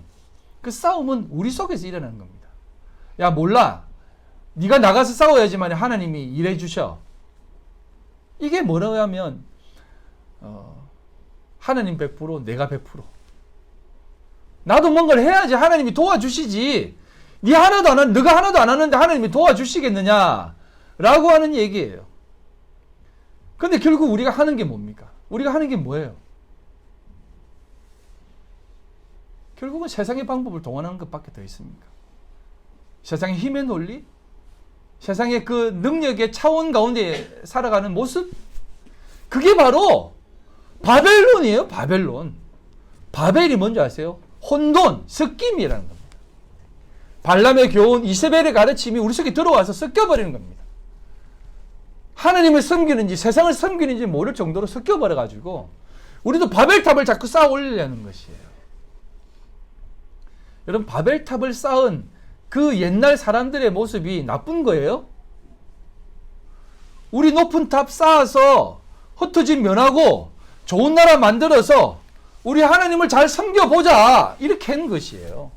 [SPEAKER 1] 그 싸움은 우리 속에서 일어나는 겁니다. 야, 몰라. 네가 나가서 싸워야지만 하나님이 일해 주셔. 이게 뭐라고 하면 하나님 100%, 내가 100%. 나도 뭔가를 해야지 하나님이 도와주시지. 네가 하나도 안 하는데 하나님이 도와주시겠느냐? 라고 하는 얘기예요. 근데 결국 우리가 하는 게 뭡니까? 우리가 하는 게 뭐예요? 결국은 세상의 방법을 동원하는 것밖에 더 있습니까? 세상의 힘의 논리? 세상의 그 능력의 차원 가운데 살아가는 모습? 그게 바로 바벨론이에요. 바벨론. 바벨이 뭔지 아세요? 혼돈, 섞임이라는 겁니다. 발람의 교훈, 이세벨의 가르침이 우리 속에 들어와서 섞여버리는 겁니다. 하나님을 섬기는지 세상을 섬기는지 모를 정도로 섞여버려가지고 우리도 바벨탑을 자꾸 쌓아 올리려는 것이에요. 여러분, 바벨탑을 쌓은 그 옛날 사람들의 모습이 나쁜 거예요? 우리 높은 탑 쌓아서 흩어진 면하고 좋은 나라 만들어서 우리 하나님을 잘 섬겨보자, 이렇게 한 것이에요.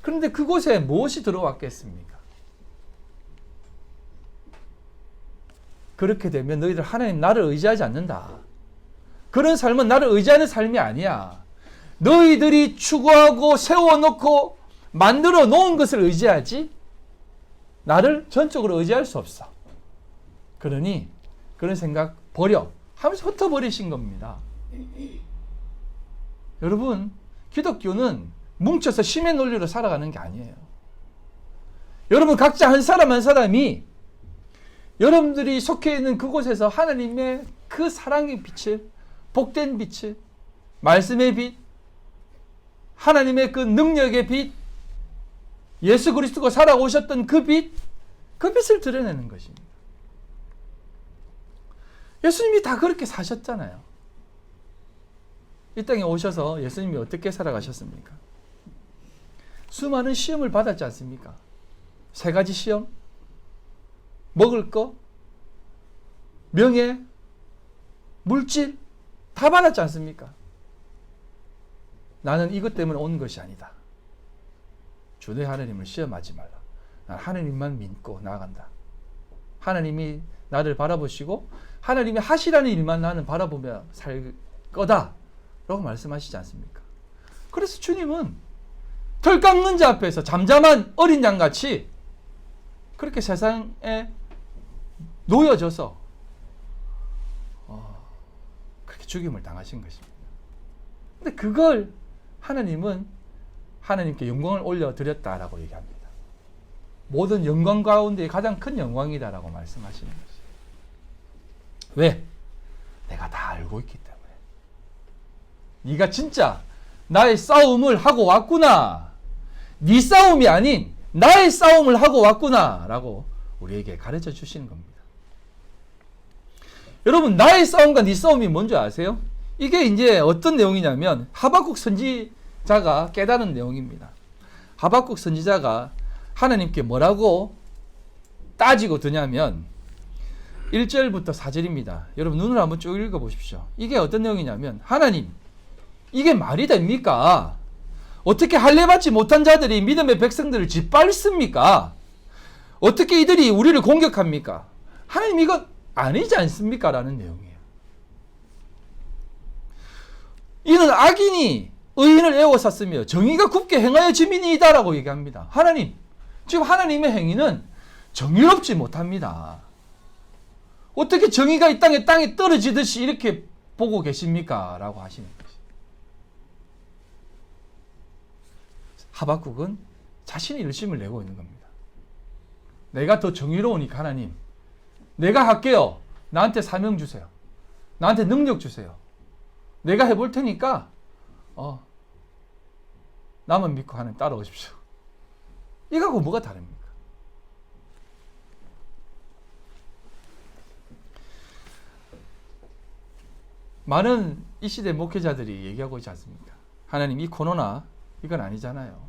[SPEAKER 1] 그런데 그곳에 무엇이 들어왔겠습니까? 그렇게 되면 너희들 하나님 나를 의지하지 않는다. 그런 삶은 나를 의지하는 삶이 아니야. 너희들이 추구하고 세워놓고 만들어 놓은 것을 의지하지 나를 전적으로 의지할 수 없어. 그러니 그런 생각 버려 하면서 흩어버리신 겁니다. 여러분, 기독교는 뭉쳐서 심의 논리로 살아가는 게 아니에요. 여러분 각자 한 사람 한 사람이 여러분들이 속해 있는 그곳에서 하나님의 그 사랑의 빛을, 복된 빛을, 말씀의 빛, 하나님의 그 능력의 빛, 예수 그리스도가 살아오셨던 그 빛, 그 빛을 드러내는 것입니다. 예수님이 다 그렇게 사셨잖아요. 이 땅에 오셔서 예수님이 어떻게 살아가셨습니까? 수많은 시험을 받았지 않습니까? 3가지 시험, 먹을 거, 명예, 물질 다 받았지 않습니까? 나는 이것 때문에 온 것이 아니다. 주 내 하나님을 시험하지 말라. 난 하나님만 믿고 나아간다. 하나님이 나를 바라보시고 하나님이 하시라는 일만 나는 바라보며 살 거다 라고 말씀하시지 않습니까? 그래서 주님은 털 깎는 자 앞에서 잠잠한 어린 양같이 그렇게 세상에 놓여져서 그렇게 죽임을 당하신 것입니다. 근데 그걸 하나님은 하나님께 영광을 올려드렸다라고 얘기합니다. 모든 영광 가운데 가장 큰 영광이다라고 말씀하시는 것이에요. 왜? 내가 다 알고 있기 때문에. 네가 진짜 나의 싸움을 하고 왔구나. 네 싸움이 아닌 나의 싸움을 하고 왔구나 라고 우리에게 가르쳐 주시는 겁니다. 여러분, 나의 싸움과 네 싸움이 뭔지 아세요? 이게 이제 어떤 내용이냐면 하박국 선지자가 깨달은 내용입니다. 하박국 선지자가 하나님께 뭐라고 따지고 드냐면 1절부터 4절입니다. 여러분 눈을 한번 쭉 읽어보십시오. 이게 어떤 내용이냐면, 하나님, 이게 말이 됩니까? 어떻게 할례받지 못한 자들이 믿음의 백성들을 짓밟습니까? 어떻게 이들이 우리를 공격합니까? 하나님, 이건 아니지 않습니까? 라는 내용이에요. 이는 악인이 의인을 에워쌌으며 정의가 굽게 행하여 지민이다 라고 얘기합니다. 하나님, 지금 하나님의 행위는 정의롭지 못합니다. 어떻게 정의가 이 땅에 떨어지듯이 이렇게 보고 계십니까? 라고 하시는 것이죠. 하박국은 자신이 열심을 내고 있는 겁니다. 내가 더 정의로우니까 하나님, 내가 할게요. 나한테 사명 주세요. 나한테 능력 주세요. 내가 해볼 테니까 나만 믿고 하나님 따라오십시오. 이거하고 뭐가 다릅니까? 많은 이 시대 목회자들이 얘기하고 있지 않습니까? 하나님, 이 코로나 이건 아니잖아요.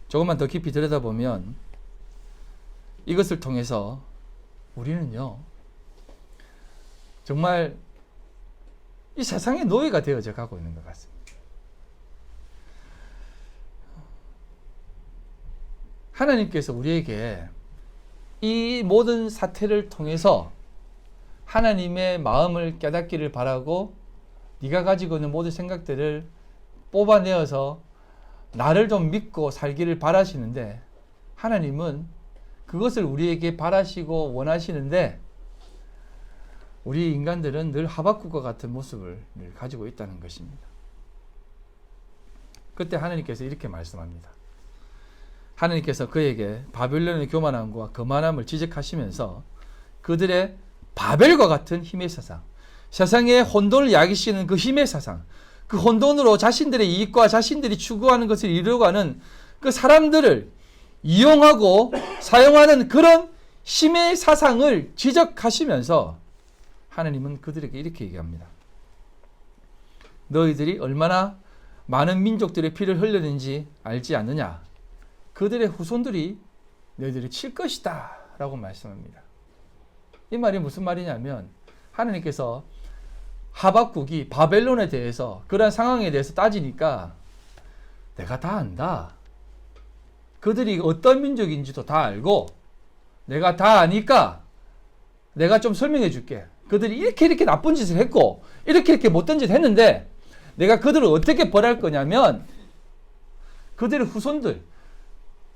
[SPEAKER 1] 조금만 더 깊이 들여다보면 이것을 통해서 우리는요, 정말 이 세상의 노예가 되어져 가고 있는 것 같습니다. 하나님께서 우리에게 이 모든 사태를 통해서 하나님의 마음을 깨닫기를 바라고, 네가 가지고 있는 모든 생각들을 뽑아내어서 나를 좀 믿고 살기를 바라시는데, 하나님은 그것을 우리에게 바라시고 원하시는데 우리 인간들은 늘 하박국과 같은 모습을 늘 가지고 있다는 것입니다. 그때 하나님께서 이렇게 말씀합니다. 하나님께서 그에게 바벨론의 교만함과 거만함을 지적하시면서 그들의 바벨과 같은 힘의 사상, 세상에 혼돈을 야기시키는 그 힘의 사상, 그 혼돈으로 자신들의 이익과 자신들이 추구하는 것을 이루려고 하는 그 사람들을 이용하고 사용하는 그런 심의 사상을 지적하시면서 하나님은 그들에게 이렇게 얘기합니다. 너희들이 얼마나 많은 민족들의 피를 흘렸는지 알지 않느냐? 그들의 후손들이 너희들을 칠 것이다 라고 말씀합니다. 이 말이 무슨 말이냐면 하나님께서 하박국이 바벨론에 대해서 그러한 상황에 대해서 따지니까 내가 다 안다. 그들이 어떤 민족인지도 다 알고 내가 다 아니까 내가 좀 설명해 줄게. 그들이 이렇게 나쁜 짓을 했고 이렇게 못된 짓을 했는데 내가 그들을 어떻게 벌할 거냐면 그들의 후손들,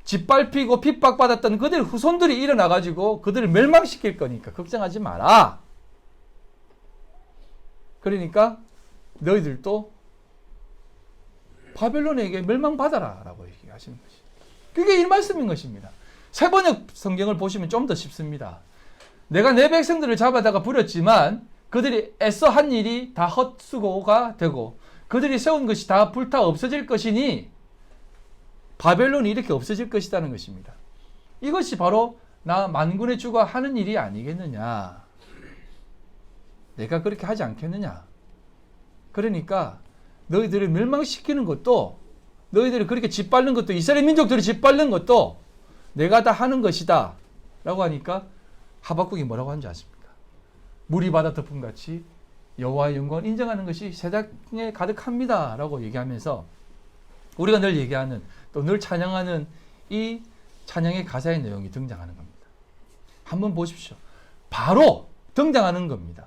[SPEAKER 1] 짓밟히고 핍박받았던 그들의 후손들이 일어나가지고 그들을 멸망시킬 거니까 걱정하지 마라. 그러니까 너희들도 바벨론에게 멸망받아라 라고 얘기하시는 것이죠. 그게 이 말씀인 것입니다. 세번역 성경을 보시면 좀 더 쉽습니다. 내가 내 백성들을 잡아다가 부렸지만 그들이 애써 한 일이 다 헛수고가 되고 그들이 세운 것이 다 불타 없어질 것이니 바벨론이 이렇게 없어질 것이라는 것입니다. 이것이 바로 나 만군의 주가 하는 일이 아니겠느냐. 내가 그렇게 하지 않겠느냐. 그러니까 너희들을 멸망시키는 것도 너희들을 그렇게 짓밟는 것도 이스라엘 민족들을 짓밟는 것도 내가 다 하는 것이다 라고 하니까 하박국이 뭐라고 하는지 아십니까? 물이 바다 덮음같이 여호와의 영광을 인정하는 것이 세상에 가득합니다 라고 얘기하면서 우리가 늘 얘기하는 또 늘 찬양하는 이 찬양의 가사의 내용이 등장하는 겁니다. 한번 보십시오. 바로 등장하는 겁니다.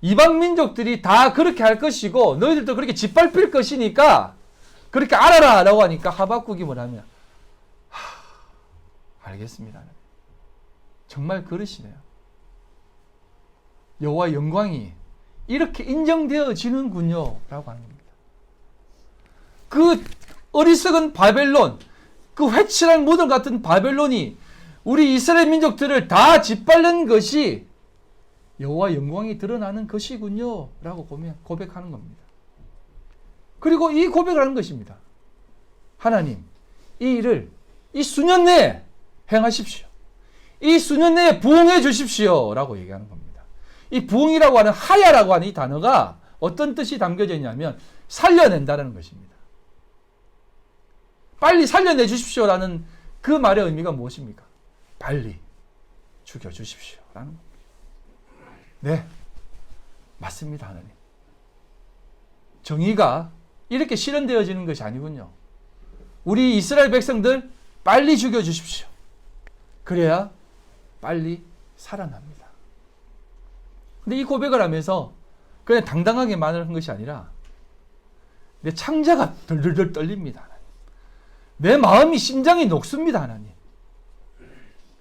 [SPEAKER 1] 이방 민족들이 다 그렇게 할 것이고 너희들도 그렇게 짓밟힐 것이니까 그렇게 알아라 라고 하니까 하박국이 뭐냐면 알겠습니다. 정말 그러시네요. 여호와의 영광이 이렇게 인정되어지는군요 라고 하는 겁니다. 그 어리석은 바벨론, 그 회칠한 모던 같은 바벨론이 우리 이스라엘 민족들을 다 짓밟는 것이 여호와의 영광이 드러나는 것이군요 라고 고백하는 겁니다. 그리고 이 고백을 하는 것입니다. 하나님, 이 일을 이 수년 내에 행하십시오. 이 수년 내에 부흥해 주십시오 라고 얘기하는 겁니다. 이 부흥이라고 하는 하야라고 하는 이 단어가 어떤 뜻이 담겨져 있냐면 살려낸다는 것입니다. 빨리 살려내 주십시오라는 그 말의 의미가 무엇입니까? 빨리 죽여 주십시오라는 겁니다. 네, 맞습니다. 하나님. 정의가 이렇게 실현되어지는 것이 아니군요. 우리 이스라엘 백성들 빨리 죽여 주십시오. 그래야 빨리 살아납니다. 근데 이 고백을 하면서 그냥 당당하게 말을 한 것이 아니라 내 창자가 덜덜덜 떨립니다. 하나님. 내 마음이 심장이 녹습니다. 하나님.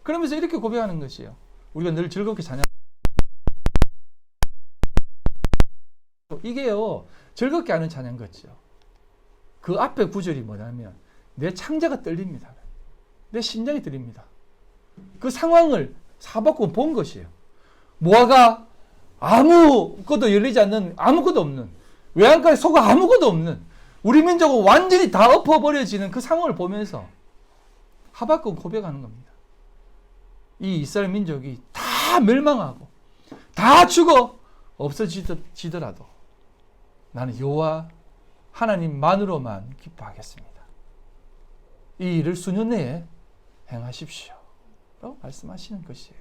[SPEAKER 1] 그러면서 이렇게 고백하는 것이에요. 우리가 늘 즐겁게 찬양. 이게요. 즐겁게 하는 찬양 같죠. 그 앞에 구절이 뭐냐면 내 창자가 떨립니다. 내 심장이 떨립니다. 그 상황을 하박국은 본 것이에요. 모아가 아무것도 열리지 않는 아무것도 없는 외양간에 소가 아무것도 없는 우리 민족은 완전히 다 엎어버려지는 그 상황을 보면서 하박국은 고백하는 겁니다. 이 이스라엘 민족이 다 멸망하고 다 죽어 없어지더라도 나는 여호와 하나님만으로만 기뻐하겠습니다. 이 일을 수년 내에 행하십시오 라고 말씀하시는 것이에요.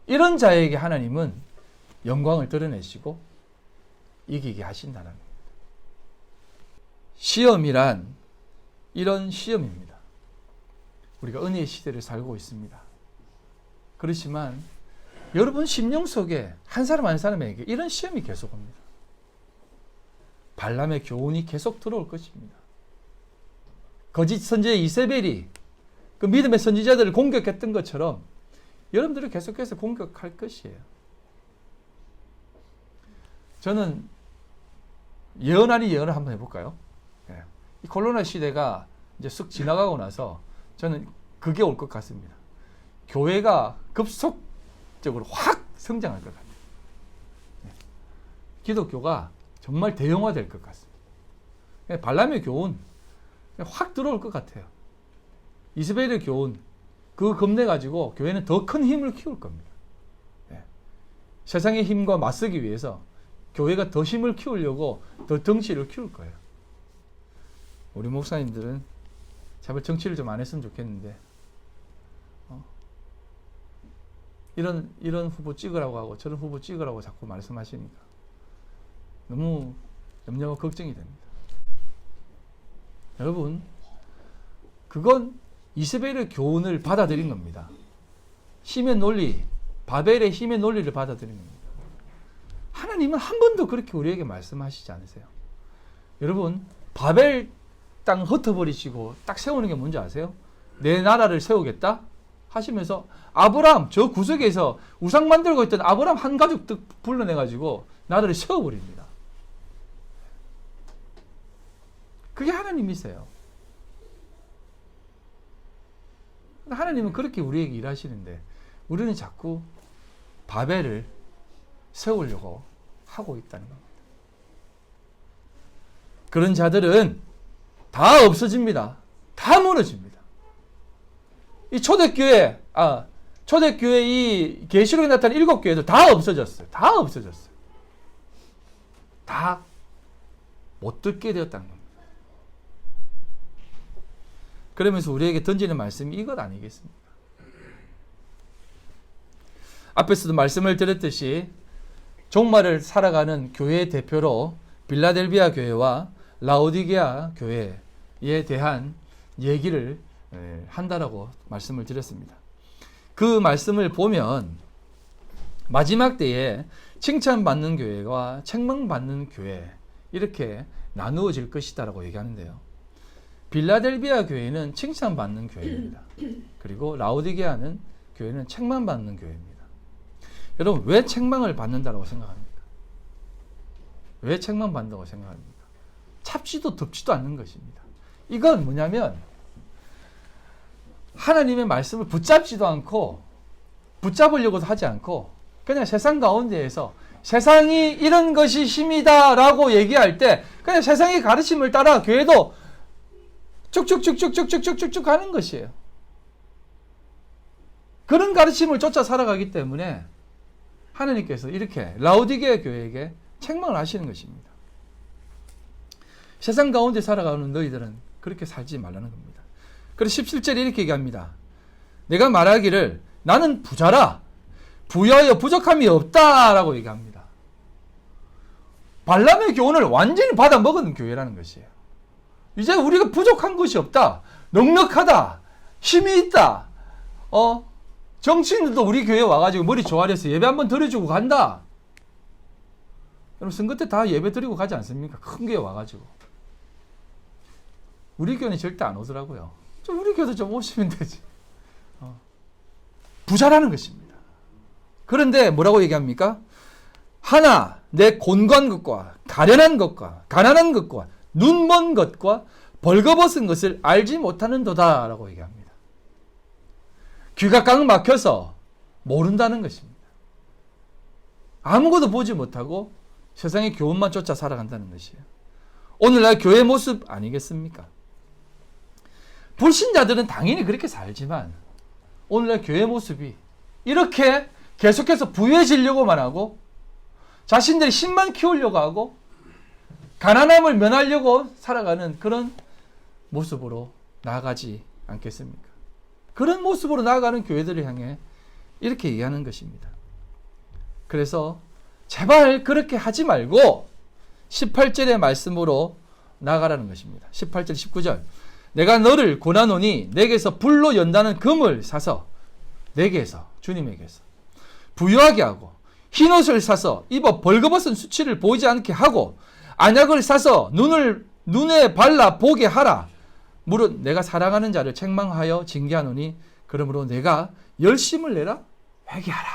[SPEAKER 1] 이런 자에게 하나님은 영광을 드러내시고 이기게 하신다는 겁니다. 시험이란 이런 시험입니다. 우리가 은혜의 시대를 살고 있습니다. 그렇지만 여러분 심령 속에 한 사람 한 사람에게 이런 시험이 계속 옵니다. 발람의 교훈이 계속 들어올 것입니다. 거짓 선지자 이세벨이 그 믿음의 선지자들을 공격했던 것처럼 여러분들을 계속해서 공격할 것이에요. 저는 예언 아닌 예언을 한번 해볼까요? 예. 이 코로나 시대가 이제 쑥 지나가고 나서 저는 그게 올 것 같습니다. 교회가 급속적으로 확 성장할 것 같아요. 예. 기독교가 정말 대형화될 것 같습니다. 발람의 교훈 확 들어올 것 같아요. 이스벨의 교훈 그거 겁내가지고 교회는 더 큰 힘을 키울 겁니다. 예. 세상의 힘과 맞서기 위해서 교회가 더 힘을 키우려고 더 덩치를 키울 거예요. 우리 목사님들은 제발 정치를 좀 안 했으면 좋겠는데 이런 후보 찍으라고 하고 저런 후보 찍으라고 자꾸 말씀하시니까 너무 염려와 걱정이 됩니다. 여러분, 그건 이스벨의 교훈을 받아들인 겁니다. 힘의 논리, 바벨의 힘의 논리를 받아들인 겁니다. 하나님은 한 번도 그렇게 우리에게 말씀하시지 않으세요. 여러분, 바벨 땅 흩어버리시고 딱 세우는 게 뭔지 아세요? 내 나라를 세우겠다 하시면서 아브라함 저 구석에서 우상 만들고 있던 아브라함 한 가족 불러내가지고 나라를 세워버립니다. 그게 하나님이세요. 하나님은 그렇게 우리에게 일하시는데 우리는 자꾸 바벨을 세우려고 하고 있다는 겁니다. 그런 자들은 다 없어집니다. 다 무너집니다. 이 초대교회 이 계시록에 나타난 7교회도 다 없어졌어요. 다 없어졌어요. 다 못 듣게 되었다는 겁니다. 그러면서 우리에게 던지는 말씀이 이것 아니겠습니까? 앞에서도 말씀을 드렸듯이 종말을 살아가는 교회의 대표로 빌라델비아 교회와 라오디게아 교회에 대한 얘기를 한다라고 말씀을 드렸습니다. 그 말씀을 보면 마지막 때에 칭찬받는 교회와 책망받는 교회 이렇게 나누어질 것이다라고 얘기하는데요. 빌라델비아 교회는 칭찬받는 교회입니다. 그리고 라오디게아는 교회는 책망받는 교회입니다. 여러분, 왜 책망을 받는다고 생각합니까? 왜 책망받는다고 생각합니까? 찹지도 덥지도 않는 것입니다. 이건 뭐냐면 하나님의 말씀을 붙잡지도 않고 붙잡으려고도 하지 않고 그냥 세상 가운데에서 세상이 이런 것이 힘이다 라고 얘기할 때 그냥 세상의 가르침을 따라 교회도 쭉쭉쭉쭉쭉쭉쭉쭉 가는 것이에요. 그런 가르침을 쫓아 살아가기 때문에 하나님께서 이렇게 라오디게아 교회에게 책망을 하시는 것입니다. 세상 가운데 살아가는 너희들은 그렇게 살지 말라는 겁니다. 그래서 17절에 이렇게 얘기합니다. 내가 말하기를 나는 부자라 부여하여 부족함이 없다라고 얘기합니다. 발람의 교훈을 완전히 받아먹은 교회라는 것이에요. 이제 우리가 부족한 것이 없다. 넉넉하다. 힘이 있다. 정치인들도 우리 교회에 와가지고 머리 조아려서 예배 한번 드려주고 간다. 여러분 선거 때 다 예배 드리고 가지 않습니까? 큰 교회 와가지고. 우리 교회는 절대 안 오더라고요. 우리 교회도 좀 오시면 되지. 부자라는 것입니다. 그런데 뭐라고 얘기합니까? 하나 내 곤고한 것과 가련한 것과 가난한 것과 눈먼 것과 벌거벗은 것을 알지 못하는도다 라고 얘기합니다. 귀가 깡 막혀서 모른다는 것입니다. 아무것도 보지 못하고 세상의 교훈만 쫓아 살아간다는 것이에요. 오늘날 교회 모습 아니겠습니까? 불신자들은 당연히 그렇게 살지만 오늘날 교회 모습이 이렇게 계속해서 부유해지려고만 하고 자신들이 힘만 키우려고 하고 가난함을 면하려고 살아가는 그런 모습으로 나아가지 않겠습니까? 그런 모습으로 나아가는 교회들을 향해 이렇게 얘기하는 것입니다. 그래서 제발 그렇게 하지 말고 18절의 말씀으로 나아가라는 것입니다. 18절 19절 내가 너를 권하노니 내게서 불로 연다는 금을 사서 내게서 주님에게서 부유하게 하고 흰옷을 사서 입어 벌거벗은 수치를 보이지 않게 하고 안약을 사서 눈에 발라 보게 하라. 무릇 내가 사랑하는 자를 책망하여 징계하노니 그러므로 내가 열심을 내라 회개하라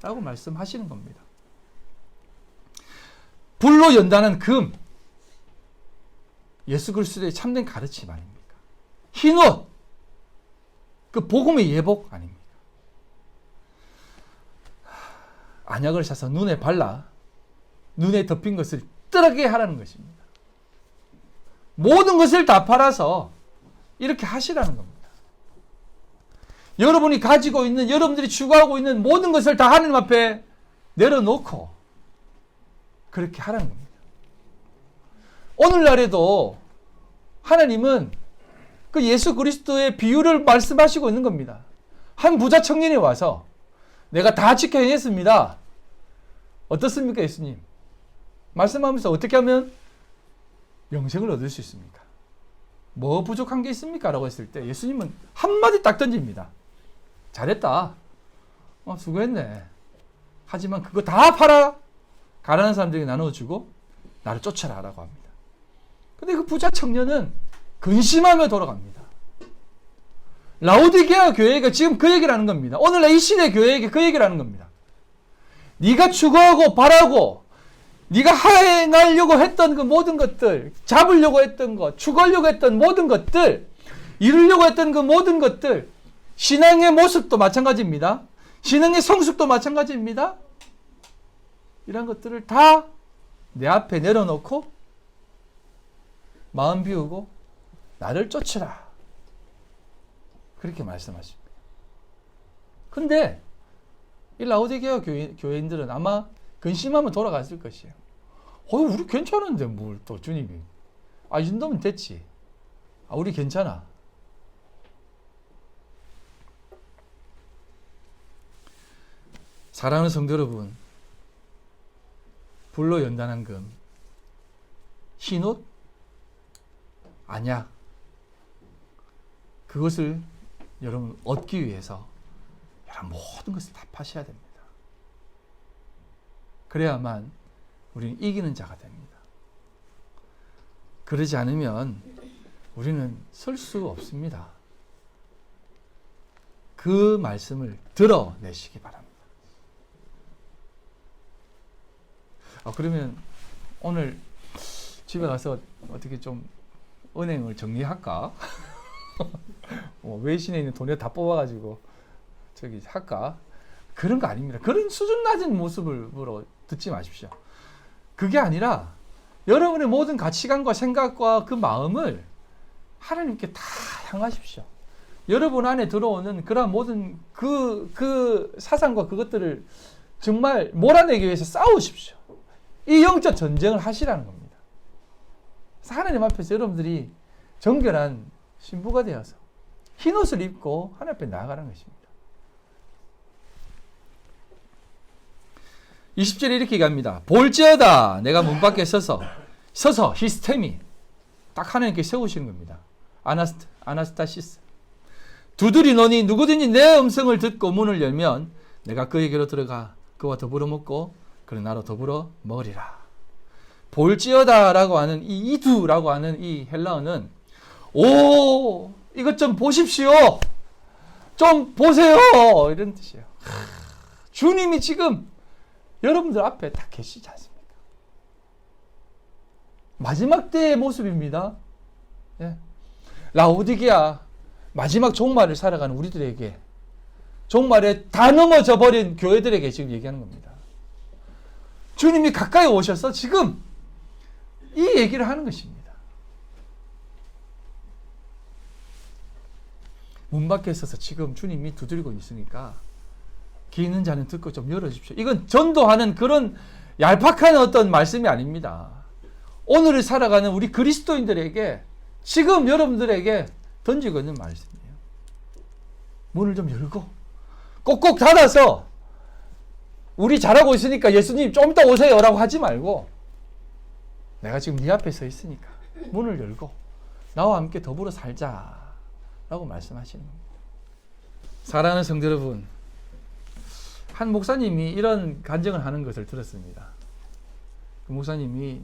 [SPEAKER 1] 라고 말씀하시는 겁니다. 불로 연다는 금 예수 그리스도의 참된 가르침 아닙니까? 흰옷 그 복음의 예복 아닙니까? 눈에 덮인 것을 뜨게 하라는 것입니다. 모든 것을 다 팔아서 이렇게 하시라는 겁니다. 여러분이 가지고 있는, 여러분들이 추구하고 있는 모든 것을 다 하나님 앞에 내려놓고 그렇게 하라는 겁니다. 오늘날에도 하나님은 그 예수 그리스도의 비유를 말씀하시고 있는 겁니다. 한 부자 청년이 와서 내가 다 지켜 해냈습니다. 어떻습니까, 예수님? 말씀하면서 어떻게 하면 영생을 얻을 수 있습니까? 뭐 부족한 게 있습니까? 라고 했을 때 예수님은 한마디 딱 던집니다. 잘했다. 수고했네. 하지만 그거 다 팔아. 가난한 사람들에게 나눠주고 나를 쫓아라 라고 합니다. 근데 그 부자 청년은 근심하며 돌아갑니다. 라오디게아 교회가 지금 그 얘기를 하는 겁니다. 오늘날 이 시대 교회에게 그 얘기를 하는 겁니다. 네가 추구하고 바라고 네가 행하려고 했던 그 모든 것들, 잡으려고 했던 것, 추구하려고 했던 모든 것들, 이루려고 했던 그 모든 것들, 신앙의 모습도 마찬가지입니다. 신앙의 성숙도 마찬가지입니다. 이런 것들을 다 내 앞에 내려놓고 마음 비우고 나를 쫓으라. 그렇게 말씀하십니다. 근데 이 라오디게아 교회인들은 아마 근심하면 돌아갔을 것이에요. 우리 괜찮은데 뭘 또 주님이. 이 정도면 됐지. 우리 괜찮아. 사랑하는 성도 여러분, 불로 연단한 금, 흰옷? 아니야. 그것을 여러분 얻기 위해서 여러분 모든 것을 다 파셔야 됩니다. 그래야만 우리는 이기는 자가 됩니다. 그러지 않으면 우리는 설 수 없습니다. 그 말씀을 드러내시기 바랍니다. 그러면 오늘 집에 가서 어떻게 좀 은행을 정리할까? 외신에 있는 돈을 다 뽑아가지고 저기 할까? 그런 거 아닙니다. 그런 수준 낮은 모습으로 듣지 마십시오. 그게 아니라 여러분의 모든 가치관과 생각과 그 마음을 하나님께 다 향하십시오. 여러분 안에 들어오는 그런 모든 그 사상과 그것들을 정말 몰아내기 위해서 싸우십시오. 이 영적 전쟁을 하시라는 겁니다. 하나님 앞에서 여러분들이 정결한 신부가 되어서 흰옷을 입고 하나님 앞에 나아가는 것입니다. 20절에 이렇게 얘기합니다. 볼지어다 내가 문 밖에 서서 히스테미 딱 하나님께 세우시는 겁니다. 아나스타시스 두드리노니 누구든지 내 음성을 듣고 문을 열면 내가 그에게로 들어가 그와 더불어 먹고 그는 나로 더불어 먹으리라. 볼지어다라고 하는 이 이두라고 하는 이 헬라어는 이것 좀 보십시오. 좀 보세요. 이런 뜻이에요. 주님이 지금 여러분들 앞에 다 계시지 않습니까? 마지막 때의 모습입니다. 예. 라오디게아 마지막 종말을 살아가는 우리들에게 종말에 다 넘어져 버린 교회들에게 지금 얘기하는 겁니다. 주님이 가까이 오셔서 지금 이 얘기를 하는 것입니다. 문 밖에 있어서 지금 주님이 두드리고 있으니까 귀 있는 자는 듣고 좀 열어주십시오. 이건 전도하는 그런 얄팍한 어떤 말씀이 아닙니다. 오늘을 살아가는 우리 그리스도인들에게 지금 여러분들에게 던지고 있는 말씀이에요. 문을 좀 열고 꼭꼭 닫아서 우리 잘하고 있으니까 예수님 좀 이따 오세요 라고 하지 말고 내가 지금 네 앞에 서 있으니까 문을 열고 나와 함께 더불어 살자 라고 말씀하시는 겁니다. 사랑하는 성도 여러분, 한 목사님이 이런 간증을 하는 것을 들었습니다. 그 목사님이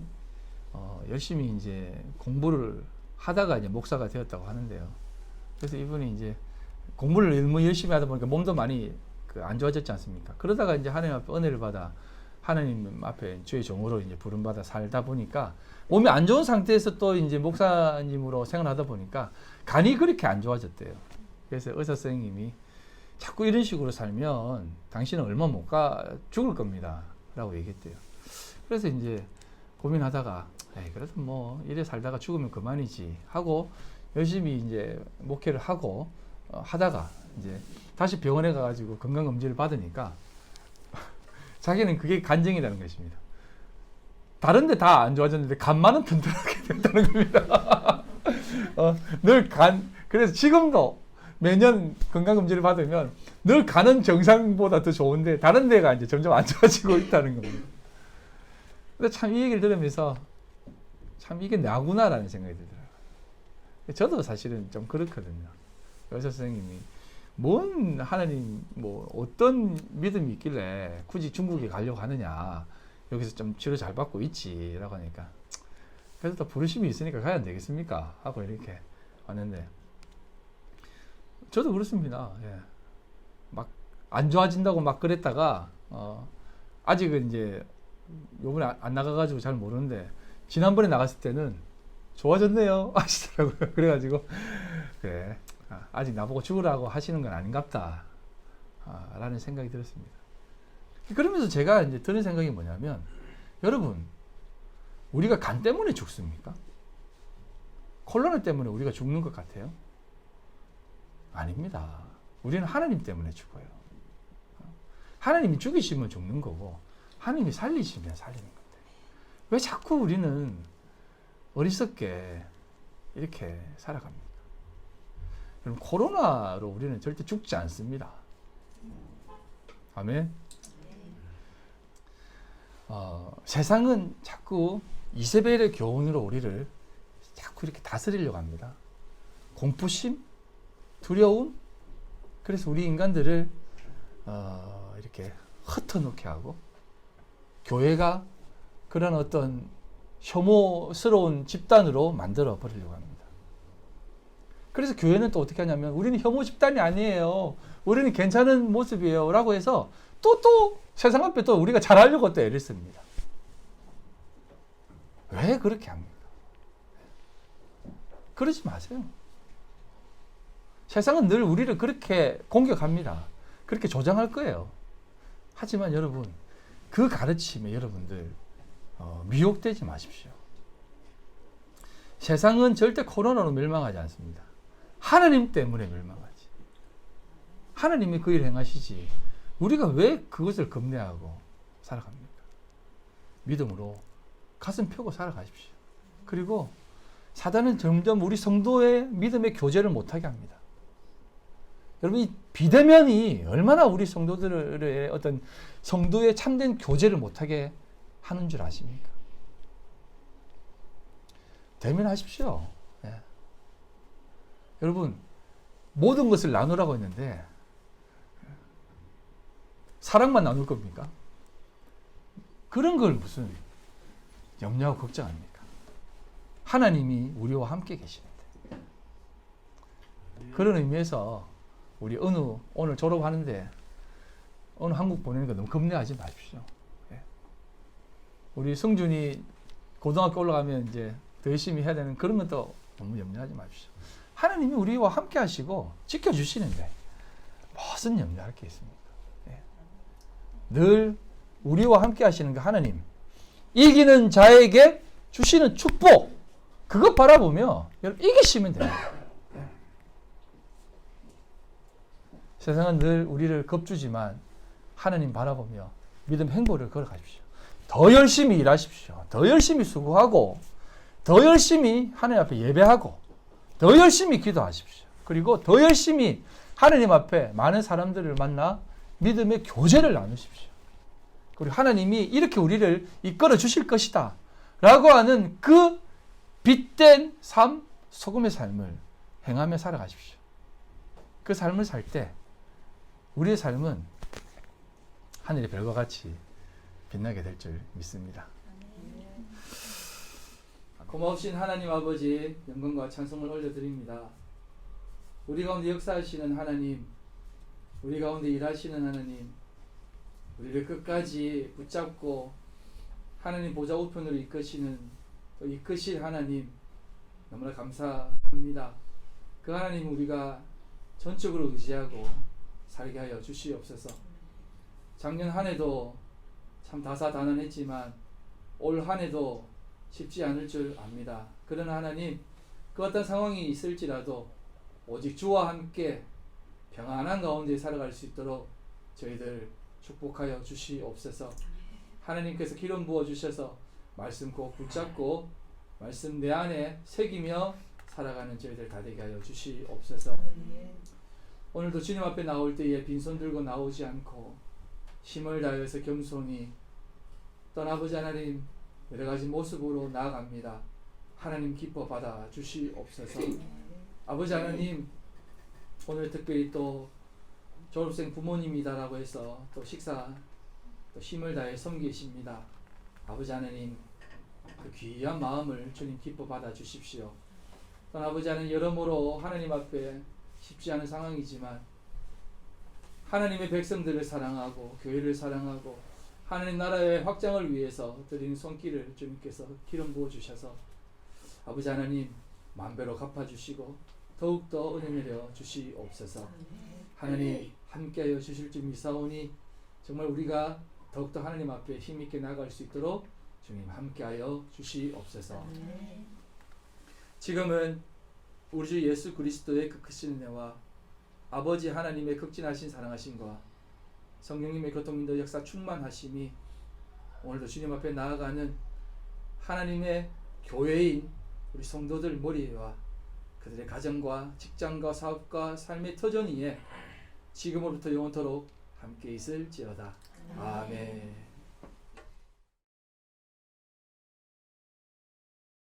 [SPEAKER 1] 열심히 이제 공부를 하다가 이제 목사가 되었다고 하는데요. 그래서 이분이 이제 공부를 너무 열심히 하다 보니까 몸도 많이 안 좋아졌지 않습니까? 그러다가 이제 하나님 앞에 은혜를 받아 하나님 앞에 주의 종으로 이제 부름받아 살다 보니까 몸이 안 좋은 상태에서 또 이제 목사님으로 생활하다 보니까 간이 그렇게 안 좋아졌대요. 그래서 의사 선생님이 자꾸 이런 식으로 살면 당신은 얼마 못 가 죽을 겁니다. 라고 얘기했대요. 그래서 이제 고민하다가 그래도 뭐 이래 살다가 죽으면 그만이지 하고 열심히 이제 목회를 하고 하다가 이제 다시 병원에 가가지고 건강검진을 받으니까 자기는 그게 간증이라는 것입니다. 다른데 다 안 좋아졌는데 간만은 튼튼하게 됐다는 겁니다. 그래서 지금도 매년 건강검진을 받으면 늘 간은 정상보다 더 좋은데 다른 데가 이제 점점 안 좋아지고 있다는 겁니다. 근데 참 이 얘기를 들으면서 참 이게 나구나라는 생각이 들더라고요. 저도 사실은 좀 그렇거든요. 의사 선생님이 뭔 하나님 뭐 어떤 믿음이 있길래 굳이 중국에 가려고 하느냐, 여기서 좀 치료 잘 받고 있지 라고 하니까 그래도 또 부르심이 있으니까 가야 안 되겠습니까 하고 이렇게 왔는데 저도 그렇습니다. 막 안 좋아진다고 막 그랬다가 아직은 이제 요번에 안 나가가지고 잘 모르는데 지난번에 나갔을 때는 좋아졌네요 하시더라고요. 그래가지고 그래 아직 나보고 죽으라고 하시는 건 아닌갑다 라는 생각이 들었습니다. 그러면서 제가 이제 드는 생각이 뭐냐면, 여러분 우리가 간 때문에 죽습니까? 코로나 때문에 우리가 죽는 것 같아요? 아닙니다. 우리는 하나님 때문에 죽어요. 하나님이 죽이시면 죽는 거고 하나님이 살리시면 살리는 건데 왜 자꾸 우리는 어리석게 이렇게 살아갑니까? 여러분 코로나로 우리는 절대 죽지 않습니다. 아멘. 세상은 자꾸 이세벨의 교훈으로 우리를 자꾸 이렇게 다스리려고 합니다. 공포심, 두려움, 그래서 우리 인간들을 이렇게 흩어놓게 하고 교회가 그런 어떤 혐오스러운 집단으로 만들어 버리려고 합니다. 그래서 교회는 또 어떻게 하냐면 우리는 혐오 집단이 아니에요, 우리는 괜찮은 모습이에요 라고 해서 또 세상 앞에 또 우리가 잘하려고 또 애를 씁니다. 왜 그렇게 합니까? 그러지 마세요. 세상은 늘 우리를 그렇게 공격합니다. 그렇게 조장할 거예요. 하지만 여러분 그 가르침에 여러분들 미혹되지 마십시오. 세상은 절대 코로나로 멸망하지 않습니다. 하나님 때문에 멸망하지. 하나님이 그 일을 행하시지 우리가 왜 그것을 겁내하고 살아갑니까? 믿음으로 가슴 펴고 살아가십시오. 그리고 사단은 점점 우리 성도의 믿음의 교제를 못하게 합니다. 여러분 이 비대면이 얼마나 우리 성도들의 어떤 성도의 참된 교제를 못하게 하는 줄 아십니까? 대면하십시오. 여러분 모든 것을 나누라고 했는데 사랑만 나눌 겁니까? 그런 걸 무슨 염려하고 걱정합니까? 하나님이 우리와 함께 계시는데. 그런 의미에서 우리 오늘 졸업하는데 어느 한국 보내는 거 너무 겁내하지 마십시오. 우리 성준이 고등학교 올라가면 이제 더 열심히 해야 되는 그런 것도 너무 염려하지 마십시오. 하나님이 우리와 함께 하시고 지켜주시는데 무슨 염려할 게 있습니까? 늘 우리와 함께 하시는 그 하나님, 이기는 자에게 주시는 축복, 그것 바라보며 여러분 이기시면 됩니다. 세상은 늘 우리를 겁주지만 하나님 바라보며 믿음 행보를 걸어가십시오. 더 열심히 일하십시오. 더 열심히 수고하고 더 열심히 하나님 앞에 예배하고 더 열심히 기도하십시오. 그리고 더 열심히 하나님 앞에 많은 사람들을 만나 믿음의 교제를 나누십시오. 그리고 하나님이 이렇게 우리를 이끌어 주실 것이다 라고 하는 그 빛된 삶, 소금의 삶을 행하며 살아가십시오. 그 삶을 살 때 우리의 삶은 하늘의 별과 같이 빛나게 될 줄 믿습니다. 고마우신 하나님 아버지, 영광과 찬송을 올려드립니다. 우리 가운데 역사하시는 하나님, 우리 가운데 일하시는 하나님, 우리를 끝까지 붙잡고 하나님 보좌 우편으로 이끄시는 또 이끄실 하나님, 너무나 감사합니다. 그 하나님 우리가 전적으로 의지하고 살게 하여 주시옵소서. 작년 한 해도 참 다사다난했지만 올 한 해도 쉽지 않을 줄 압니다. 그러나 하나님, 그 어떤 상황이 있을지라도 오직 주와 함께 평안한 가운데 살아갈 수 있도록 저희들 축복하여 주시옵소서. 하나님께서 기름 부어 주셔서 말씀 꼭 붙잡고 말씀 내 안에 새기며 살아가는 저희들 다 되게 하여 주시옵소서. 오늘도 주님 앞에 나올 때에 빈손 들고 나오지 않고 힘을 다해서 겸손히 또 아버지 하나님 여러 가지 모습으로 나아갑니다. 하나님 기뻐 받아 주시옵소서. 아버지 하나님, 오늘 특별히 또 졸업생 부모님이다라고 해서 또 식사 또 힘을 다해 섬기십니다. 아버지 하나님, 그 귀한 마음을 주님 기뻐 받아 주십시오. 또 아버지 하나님, 여러모로 하나님 앞에 쉽지 않은 상황이지만 하나님의 백성들을 사랑하고 교회를 사랑하고 하나님 나라의 확장을 위해서 드리는 손길을 주님께서 기름 부어 주셔서 아버지 하나님 만배로 갚아주시고 더욱더 은혜 내려 주시옵소서. 하나님 함께하여 주실 줄 믿사오니 정말 우리가 더욱더 하나님 앞에 힘있게 나아갈 수 있도록 주님 함께하여 주시옵소서. 지금은 우리 주 예수 그리스도의 그 크신 은혜와 아버지 하나님의 극진하신 사랑하심과 성령님의 교통인도 역사 충만하심이 오늘도 주님 앞에 나아가는 하나님의 교회인 우리 성도들 머리와 그들의 가정과 직장과 사업과 삶의 터전 위에 지금으로부터 영원토록 함께 있을지어다. 아멘.